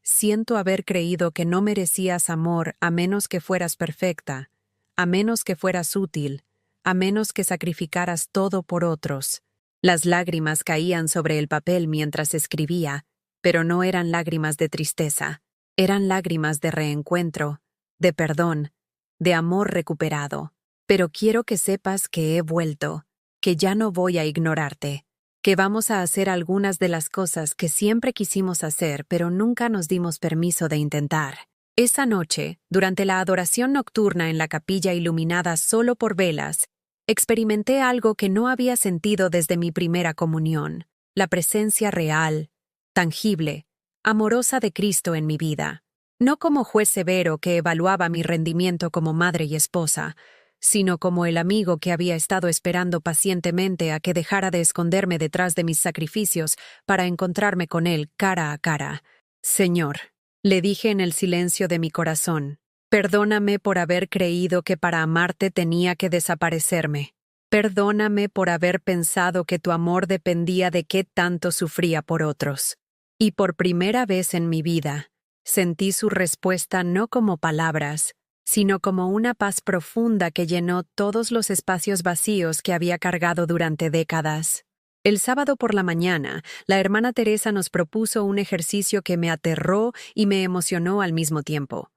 Siento haber creído que no merecías amor a menos que fueras perfecta, a menos que fueras útil, a menos que sacrificaras todo por otros». Las lágrimas caían sobre el papel mientras escribía, pero no eran lágrimas de tristeza, eran lágrimas de reencuentro, de perdón, de amor recuperado. «Pero quiero que sepas que he vuelto, que ya no voy a ignorarte. que vamos a hacer algunas de las cosas que siempre quisimos hacer, pero nunca nos dimos permiso de intentar. Esa noche, durante la adoración nocturna en la capilla iluminada solo por velas, experimenté algo que no había sentido desde mi primera comunión, la presencia real, tangible, amorosa de Cristo en mi vida. No como juez severo que evaluaba mi rendimiento como madre y esposa, sino como el amigo que había estado esperando pacientemente a que dejara de esconderme detrás de mis sacrificios para encontrarme con él cara a cara. Señor, le dije en el silencio de mi corazón, perdóname por haber creído que para amarte tenía que desaparecerme. Perdóname por haber pensado que tu amor dependía de qué tanto sufría por otros. Y por primera vez en mi vida, sentí su respuesta no como palabras, sino como una paz profunda que llenó todos los espacios vacíos que había cargado durante décadas. El sábado por la mañana, la hermana Teresa nos propuso un ejercicio que me aterró y me emocionó al mismo tiempo.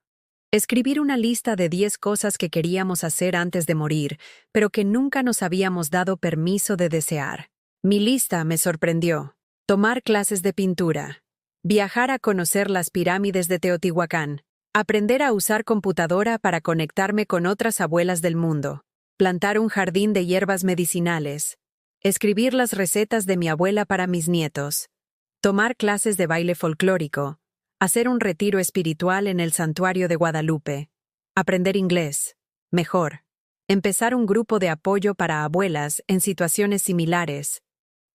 Escribir una lista de 10 cosas que queríamos hacer antes de morir, pero que nunca nos habíamos dado permiso de desear. Mi lista me sorprendió. Tomar clases de pintura, viajar a conocer las pirámides de Teotihuacán, aprender a usar computadora para conectarme con otras abuelas del mundo, plantar un jardín de hierbas medicinales, escribir las recetas de mi abuela para mis nietos, tomar clases de baile folclórico, hacer un retiro espiritual en el santuario de Guadalupe, aprender inglés, mejor, empezar un grupo de apoyo para abuelas en situaciones similares,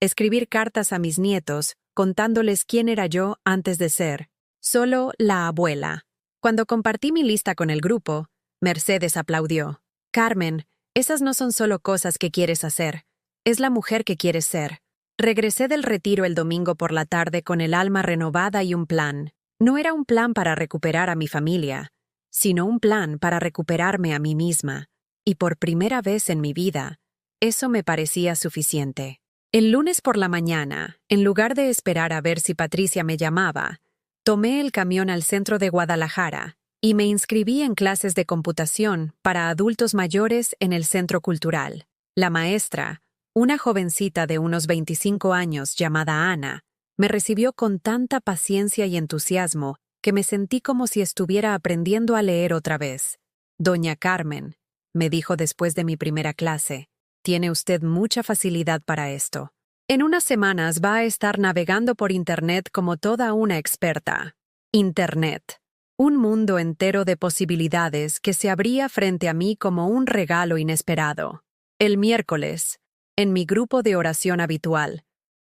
escribir cartas a mis nietos contándoles quién era yo antes de ser solo la abuela. Cuando compartí mi lista con el grupo, Mercedes aplaudió. Carmen, esas no son solo cosas que quieres hacer, es la mujer que quieres ser. Regresé del retiro el domingo por la tarde con el alma renovada y un plan. No era un plan para recuperar a mi familia, sino un plan para recuperarme a mí misma. Y por primera vez en mi vida, eso me parecía suficiente. El lunes por la mañana, en lugar de esperar a ver si Patricia me llamaba, tomé el camión al centro de Guadalajara y me inscribí en clases de computación para adultos mayores en el Centro Cultural. La maestra, una jovencita de unos 25 años llamada Ana, me recibió con tanta paciencia y entusiasmo que me sentí como si estuviera aprendiendo a leer otra vez. Doña Carmen, me dijo después de mi primera clase, tiene usted mucha facilidad para esto. En unas semanas va a estar navegando por Internet como toda una experta. Internet. Un mundo entero de posibilidades que se abría frente a mí como un regalo inesperado. El miércoles, en mi grupo de oración habitual,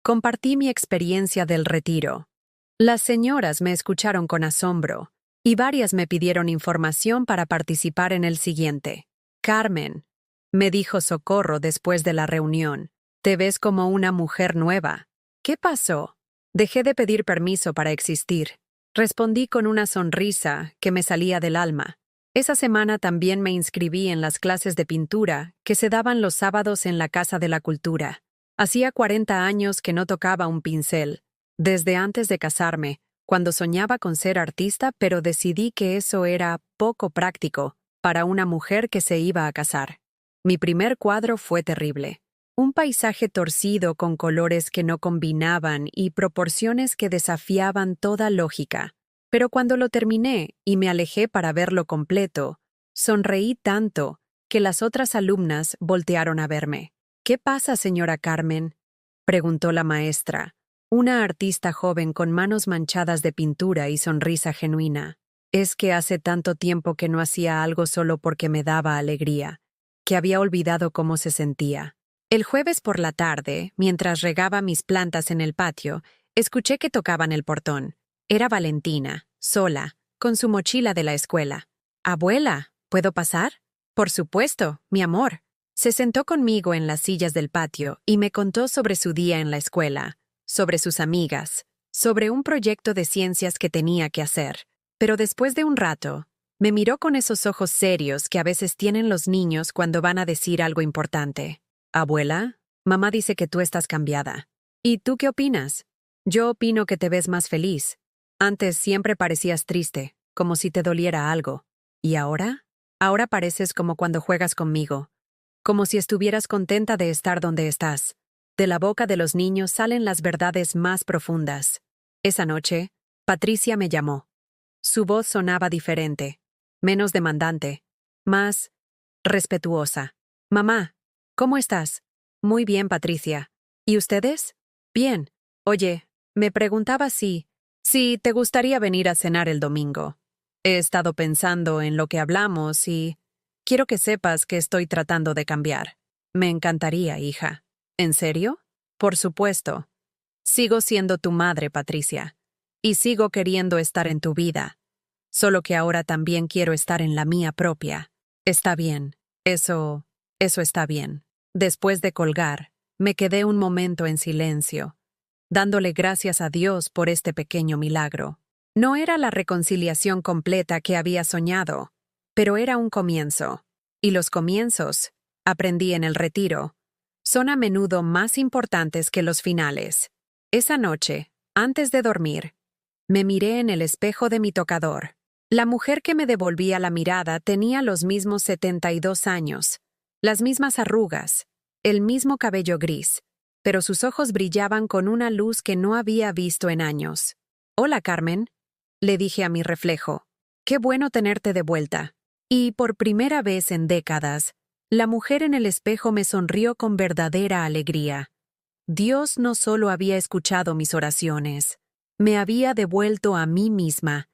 compartí mi experiencia del retiro. Las señoras me escucharon con asombro, y varias me pidieron información para participar en el siguiente. Carmen, me dijo Socorro después de la reunión, te ves como una mujer nueva. ¿Qué pasó? Dejé de pedir permiso para existir. Respondí con una sonrisa que me salía del alma. Esa semana también me inscribí en las clases de pintura que se daban los sábados en la Casa de la Cultura. Hacía 40 años que no tocaba un pincel, desde antes de casarme, cuando soñaba con ser artista, pero decidí que eso era poco práctico para una mujer que se iba a casar. Mi primer cuadro fue terrible. Un paisaje torcido con colores que no combinaban y proporciones que desafiaban toda lógica. Pero cuando lo terminé y me alejé para verlo completo, sonreí tanto que las otras alumnas voltearon a verme. ¿Qué pasa, señora Carmen?, preguntó la maestra, una artista joven con manos manchadas de pintura y sonrisa genuina. Es que hace tanto tiempo que no hacía algo solo porque me daba alegría, que había olvidado cómo se sentía. El jueves por la tarde, mientras regaba mis plantas en el patio, escuché que tocaban el portón. Era Valentina, sola, con su mochila de la escuela. «Abuela, ¿puedo pasar?» «Por supuesto, mi amor». Se sentó conmigo en las sillas del patio y me contó sobre su día en la escuela, sobre sus amigas, sobre un proyecto de ciencias que tenía que hacer. Pero después de un rato, me miró con esos ojos serios que a veces tienen los niños cuando van a decir algo importante. «Abuela, mamá dice que tú estás cambiada. ¿Y tú qué opinas?» «Yo opino que te ves más feliz. Antes siempre parecías triste, como si te doliera algo. ¿Y ahora? Ahora pareces como cuando juegas conmigo. Como si estuvieras contenta de estar donde estás. De la boca de los niños salen las verdades más profundas. Esa noche, Patricia me llamó. Su voz sonaba diferente, menos demandante, más respetuosa. Mamá, ¿cómo estás? Muy bien, Patricia. ¿Y ustedes? Bien. Oye, me preguntaba si te gustaría venir a cenar el domingo. He estado pensando en lo que hablamos y quiero que sepas que estoy tratando de cambiar. Me encantaría, hija. ¿En serio? Por supuesto. Sigo siendo tu madre, Patricia. Y sigo queriendo estar en tu vida. Solo que ahora también quiero estar en la mía propia. Está bien. Eso está bien. Después de colgar, me quedé un momento en silencio, dándole gracias a Dios por este pequeño milagro. No era la reconciliación completa que había soñado, pero era un comienzo. Y los comienzos, aprendí en el retiro, son a menudo más importantes que los finales. Esa noche, antes de dormir, me miré en el espejo de mi tocador. La mujer que me devolvía la mirada tenía los mismos 72 años, las mismas arrugas, el mismo cabello gris, pero sus ojos brillaban con una luz que no había visto en años. «Hola, Carmen», le dije a mi reflejo. «Qué bueno tenerte de vuelta». Y por primera vez en décadas, la mujer en el espejo me sonrió con verdadera alegría. Dios no solo había escuchado mis oraciones, me había devuelto a mí misma.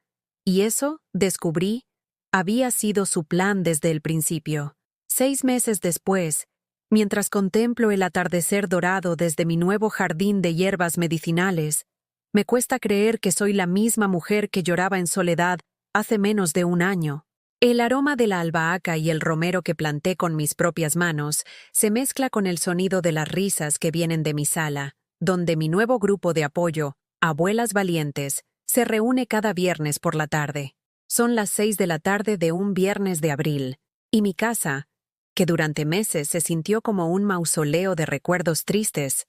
Y eso, descubrí, había sido su plan desde el principio. 6 meses después, mientras contemplo el atardecer dorado desde mi nuevo jardín de hierbas medicinales, me cuesta creer que soy la misma mujer que lloraba en soledad hace menos de un año. El aroma de la albahaca y el romero que planté con mis propias manos se mezcla con el sonido de las risas que vienen de mi sala, donde mi nuevo grupo de apoyo, Abuelas Valientes, se reúne cada viernes por la tarde. Son las 6 de la tarde de un viernes de abril, y mi casa, que durante meses se sintió como un mausoleo de recuerdos tristes,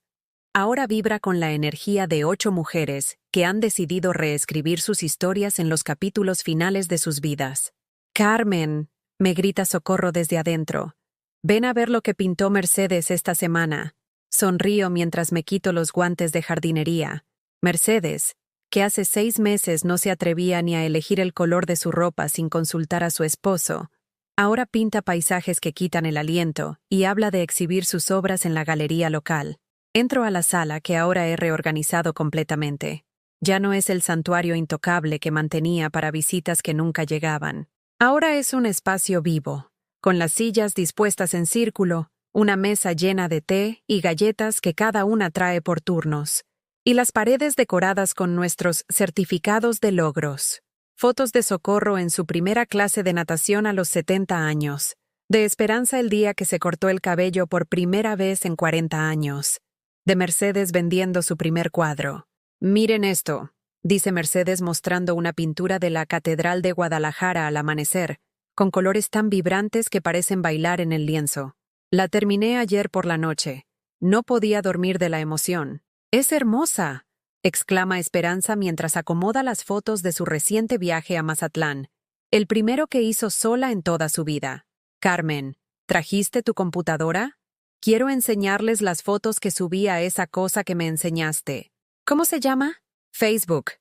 ahora vibra con la energía de 8 mujeres que han decidido reescribir sus historias en los capítulos finales de sus vidas. «Carmen», me grita Socorro desde adentro. «Ven a ver lo que pintó Mercedes esta semana». Sonrío mientras me quito los guantes de jardinería. Mercedes, que hace 6 meses no se atrevía ni a elegir el color de su ropa sin consultar a su esposo, ahora pinta paisajes que quitan el aliento y habla de exhibir sus obras en la galería local. Entro a la sala que ahora he reorganizado completamente. Ya no es el santuario intocable que mantenía para visitas que nunca llegaban. Ahora es un espacio vivo, con las sillas dispuestas en círculo, una mesa llena de té y galletas que cada una trae por turnos, y las paredes decoradas con nuestros certificados de logros. Fotos de Socorro en su primera clase de natación a los 70 años, de Esperanza el día que se cortó el cabello por primera vez en 40 años, de Mercedes vendiendo su primer cuadro. «Miren esto», dice Mercedes mostrando una pintura de la Catedral de Guadalajara al amanecer, con colores tan vibrantes que parecen bailar en el lienzo. «La terminé ayer por la noche. No podía dormir de la emoción». «¡Es hermosa!», exclama Esperanza mientras acomoda las fotos de su reciente viaje a Mazatlán, el primero que hizo sola en toda su vida. «Carmen, ¿trajiste tu computadora? Quiero enseñarles las fotos que subí a esa cosa que me enseñaste». «¿Cómo se llama?» «Facebook».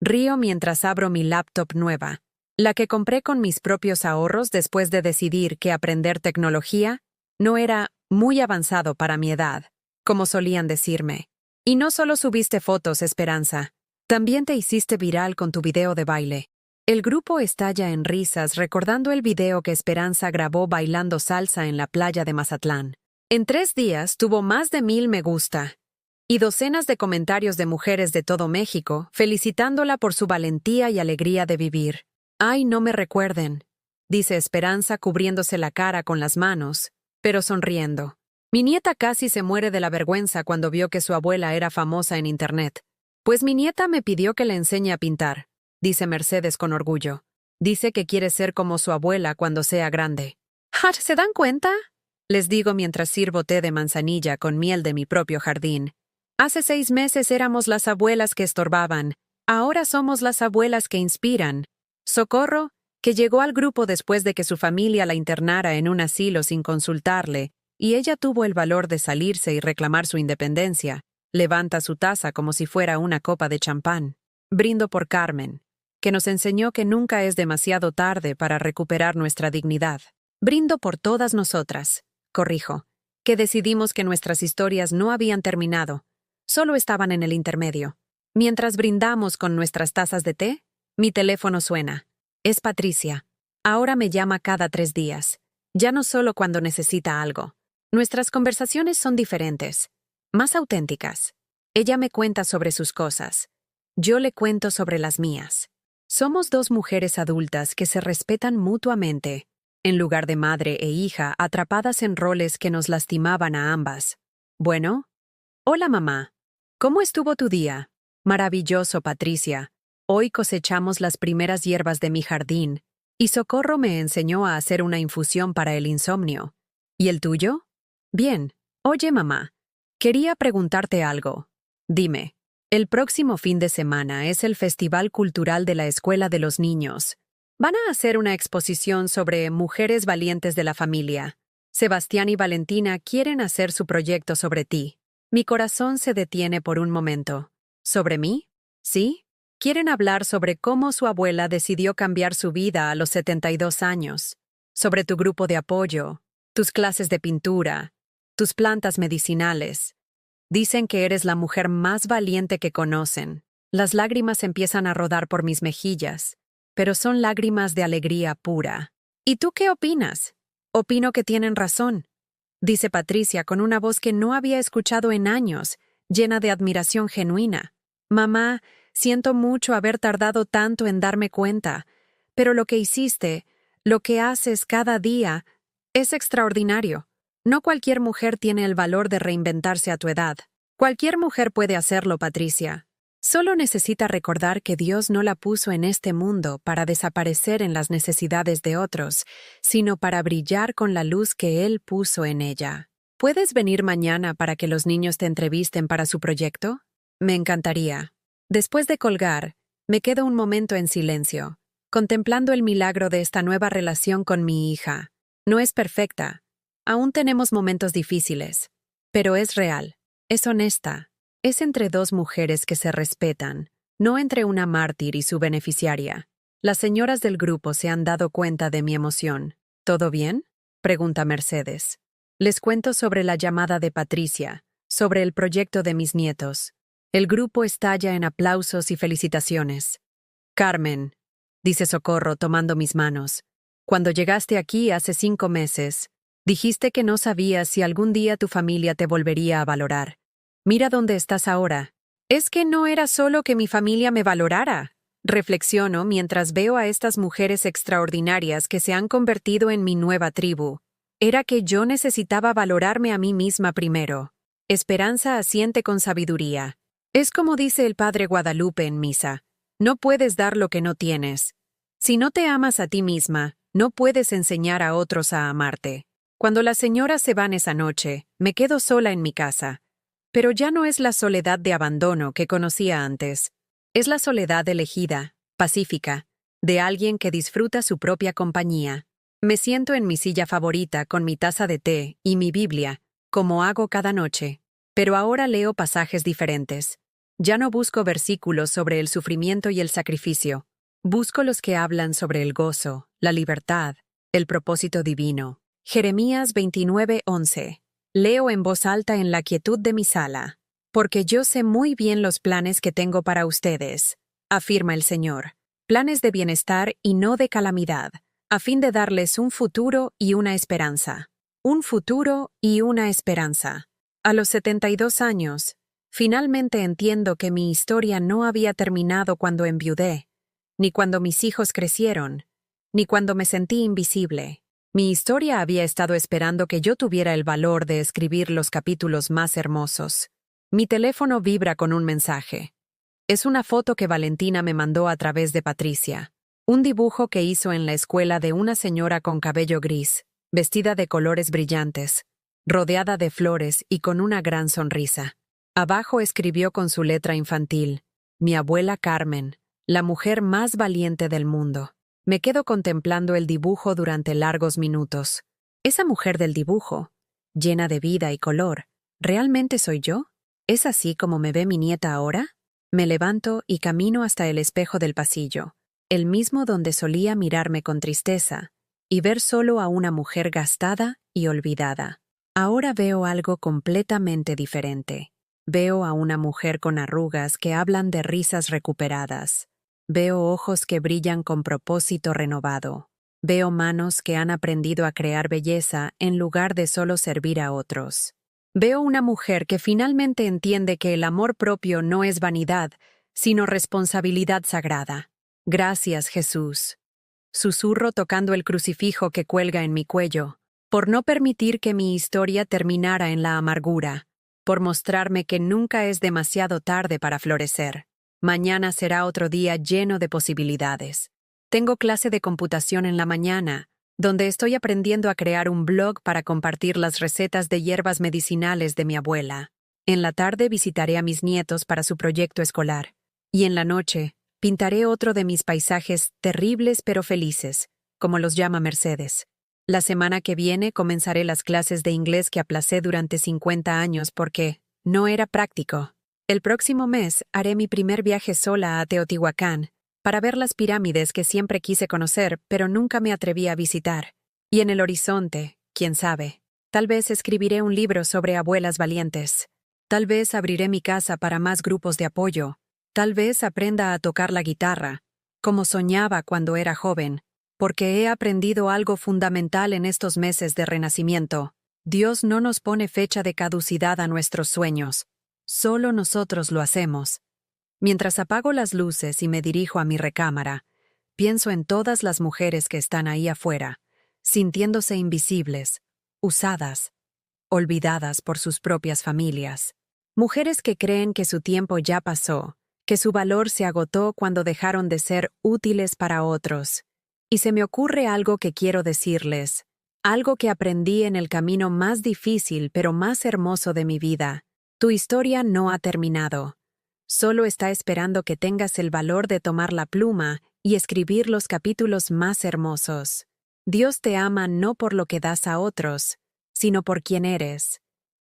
Río mientras abro mi laptop nueva, la que compré con mis propios ahorros después de decidir que aprender tecnología no era muy avanzado para mi edad, como solían decirme. «Y no solo subiste fotos, Esperanza, también te hiciste viral con tu video de baile». El grupo estalla en risas recordando el video que Esperanza grabó bailando salsa en la playa de Mazatlán. En 3 días tuvo más de 1000 me gusta y docenas de comentarios de mujeres de todo México felicitándola por su valentía y alegría de vivir. «Ay, no me recuerden», dice Esperanza cubriéndose la cara con las manos, pero sonriendo. «Mi nieta casi se muere de la vergüenza cuando vio que su abuela era famosa en Internet. Pues mi nieta me pidió que le enseñe a pintar», dice Mercedes con orgullo. Dice que quiere ser como su abuela cuando sea grande. «¿Ah, se dan cuenta?», les digo mientras sirvo té de manzanilla con miel de mi propio jardín. Hace 6 meses éramos las abuelas que estorbaban, ahora somos las abuelas que inspiran. Socorro, que llegó al grupo después de que su familia la internara en un asilo sin consultarle, y ella tuvo el valor de salirse y reclamar su independencia. Levanta su taza como si fuera una copa de champán. Brindo por Carmen, que nos enseñó que nunca es demasiado tarde para recuperar nuestra dignidad. Brindo por todas nosotras, corrijo, que decidimos que nuestras historias no habían terminado, solo estaban en el intermedio. Mientras brindamos con nuestras tazas de té, mi teléfono suena. Es Patricia. Ahora me llama cada 3 días, ya no solo cuando necesita algo. Nuestras conversaciones son diferentes, más auténticas. Ella me cuenta sobre sus cosas. Yo le cuento sobre las mías. Somos 2 mujeres adultas que se respetan mutuamente, en lugar de madre e hija atrapadas en roles que nos lastimaban a ambas. Bueno. Hola, mamá. ¿Cómo estuvo tu día? Maravilloso, Patricia. Hoy cosechamos las primeras hierbas de mi jardín, y Socorro me enseñó a hacer una infusión para el insomnio. ¿Y el tuyo? Bien. Oye, mamá, quería preguntarte algo. Dime. El próximo fin de semana es el Festival Cultural de la Escuela de los Niños. Van a hacer una exposición sobre mujeres valientes de la familia. Sebastián y Valentina quieren hacer su proyecto sobre ti. Mi corazón se detiene por un momento. ¿Sobre mí? ¿Sí? Quieren hablar sobre cómo su abuela decidió cambiar su vida a los 72 años, sobre tu grupo de apoyo, tus clases de pintura, tus plantas medicinales. Dicen que eres la mujer más valiente que conocen. Las lágrimas empiezan a rodar por mis mejillas, pero son lágrimas de alegría pura. ¿Y tú qué opinas? Opino que tienen razón, dice Patricia con una voz que no había escuchado en años, llena de admiración genuina. Mamá, siento mucho haber tardado tanto en darme cuenta, pero lo que hiciste, lo que haces cada día, es extraordinario. No cualquier mujer tiene el valor de reinventarse a tu edad. Cualquier mujer puede hacerlo, Patricia. Solo necesita recordar que Dios no la puso en este mundo para desaparecer en las necesidades de otros, sino para brillar con la luz que Él puso en ella. ¿Puedes venir mañana para que los niños te entrevisten para su proyecto? Me encantaría. Después de colgar, me quedo un momento en silencio, contemplando el milagro de esta nueva relación con mi hija. No es perfecta. Aún tenemos momentos difíciles, pero es real, es honesta, es entre 2 mujeres que se respetan, no entre una mártir y su beneficiaria. Las señoras del grupo se han dado cuenta de mi emoción. ¿Todo bien? Pregunta Mercedes. Les cuento sobre la llamada de Patricia, sobre el proyecto de mis nietos. El grupo estalla en aplausos y felicitaciones. Carmen, dice Socorro tomando mis manos, cuando llegaste aquí hace 5 meses, dijiste que no sabías si algún día tu familia te volvería a valorar. Mira dónde estás ahora. Es que no era solo que mi familia me valorara. Reflexiono mientras veo a estas mujeres extraordinarias que se han convertido en mi nueva tribu. Era que yo necesitaba valorarme a mí misma primero. Esperanza asiente con sabiduría. Es como dice el Padre Guadalupe en misa. No puedes dar lo que no tienes. Si no te amas a ti misma, no puedes enseñar a otros a amarte. Cuando las señoras se van esa noche, me quedo sola en mi casa. Pero ya no es la soledad de abandono que conocía antes. Es la soledad elegida, pacífica, de alguien que disfruta su propia compañía. Me siento en mi silla favorita con mi taza de té y mi Biblia, como hago cada noche. Pero ahora leo pasajes diferentes. Ya no busco versículos sobre el sufrimiento y el sacrificio. Busco los que hablan sobre el gozo, la libertad, el propósito divino. Jeremías 29:11. Leo en voz alta en la quietud de mi sala. Porque yo sé muy bien los planes que tengo para ustedes, afirma el Señor. Planes de bienestar y no de calamidad, a fin de darles un futuro y una esperanza. Un futuro y una esperanza. A los 72 años, finalmente entiendo que mi historia no había terminado cuando enviudé, ni cuando mis hijos crecieron, ni cuando me sentí invisible. Mi historia había estado esperando que yo tuviera el valor de escribir los capítulos más hermosos. Mi teléfono vibra con un mensaje. Es una foto que Valentina me mandó a través de Patricia. Un dibujo que hizo en la escuela de una señora con cabello gris, vestida de colores brillantes, rodeada de flores y con una gran sonrisa. Abajo escribió con su letra infantil: mi abuela Carmen, la mujer más valiente del mundo. Me quedo contemplando el dibujo durante largos minutos. Esa mujer del dibujo, llena de vida y color. ¿Realmente soy yo? ¿Es así como me ve mi nieta ahora? Me levanto y camino hasta el espejo del pasillo, el mismo donde solía mirarme con tristeza, y ver solo a una mujer gastada y olvidada. Ahora veo algo completamente diferente. Veo a una mujer con arrugas que hablan de risas recuperadas. Veo ojos que brillan con propósito renovado. Veo manos que han aprendido a crear belleza en lugar de solo servir a otros. Veo una mujer que finalmente entiende que el amor propio no es vanidad, sino responsabilidad sagrada. Gracias, Jesús. Susurro tocando el crucifijo que cuelga en mi cuello, por no permitir que mi historia terminara en la amargura, por mostrarme que nunca es demasiado tarde para florecer. Mañana será otro día lleno de posibilidades. Tengo clase de computación en la mañana, donde estoy aprendiendo a crear un blog para compartir las recetas de hierbas medicinales de mi abuela. En la tarde visitaré a mis nietos para su proyecto escolar. Y en la noche, pintaré otro de mis paisajes terribles pero felices, como los llama Mercedes. La semana que viene comenzaré las clases de inglés que aplacé durante 50 años porque no era práctico. El próximo mes haré mi primer viaje sola a Teotihuacán para ver las pirámides que siempre quise conocer pero nunca me atreví a visitar. Y en el horizonte, quién sabe, tal vez escribiré un libro sobre abuelas valientes. Tal vez abriré mi casa para más grupos de apoyo. Tal vez aprenda a tocar la guitarra, como soñaba cuando era joven, porque he aprendido algo fundamental en estos meses de renacimiento. Dios no nos pone fecha de caducidad a nuestros sueños, solo nosotros lo hacemos. Mientras apago las luces y me dirijo a mi recámara, pienso en todas las mujeres que están ahí afuera, sintiéndose invisibles, usadas, olvidadas por sus propias familias. Mujeres que creen que su tiempo ya pasó, que su valor se agotó cuando dejaron de ser útiles para otros. Y se me ocurre algo que quiero decirles, algo que aprendí en el camino más difícil pero más hermoso de mi vida. Tu historia no ha terminado. Solo está esperando que tengas el valor de tomar la pluma y escribir los capítulos más hermosos. Dios te ama no por lo que das a otros, sino por quien eres.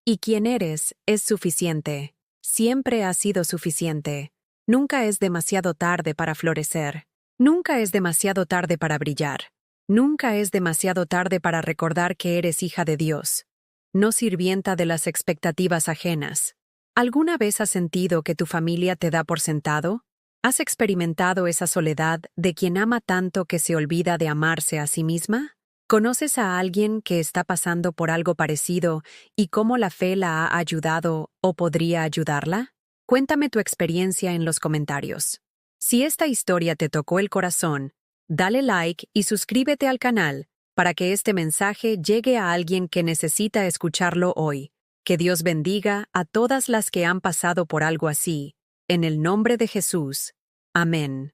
Y quien eres es suficiente. Siempre ha sido suficiente. Nunca es demasiado tarde para florecer. Nunca es demasiado tarde para brillar. Nunca es demasiado tarde para recordar que eres hija de Dios, no sirvienta de las expectativas ajenas. ¿Alguna vez has sentido que tu familia te da por sentado? ¿Has experimentado esa soledad de quien ama tanto que se olvida de amarse a sí misma? ¿Conoces a alguien que está pasando por algo parecido y cómo la fe la ha ayudado o podría ayudarla? Cuéntame tu experiencia en los comentarios. Si esta historia te tocó el corazón, dale like y suscríbete al canal para que este mensaje llegue a alguien que necesita escucharlo hoy. Que Dios bendiga a todas las que han pasado por algo así. En el nombre de Jesús. Amén.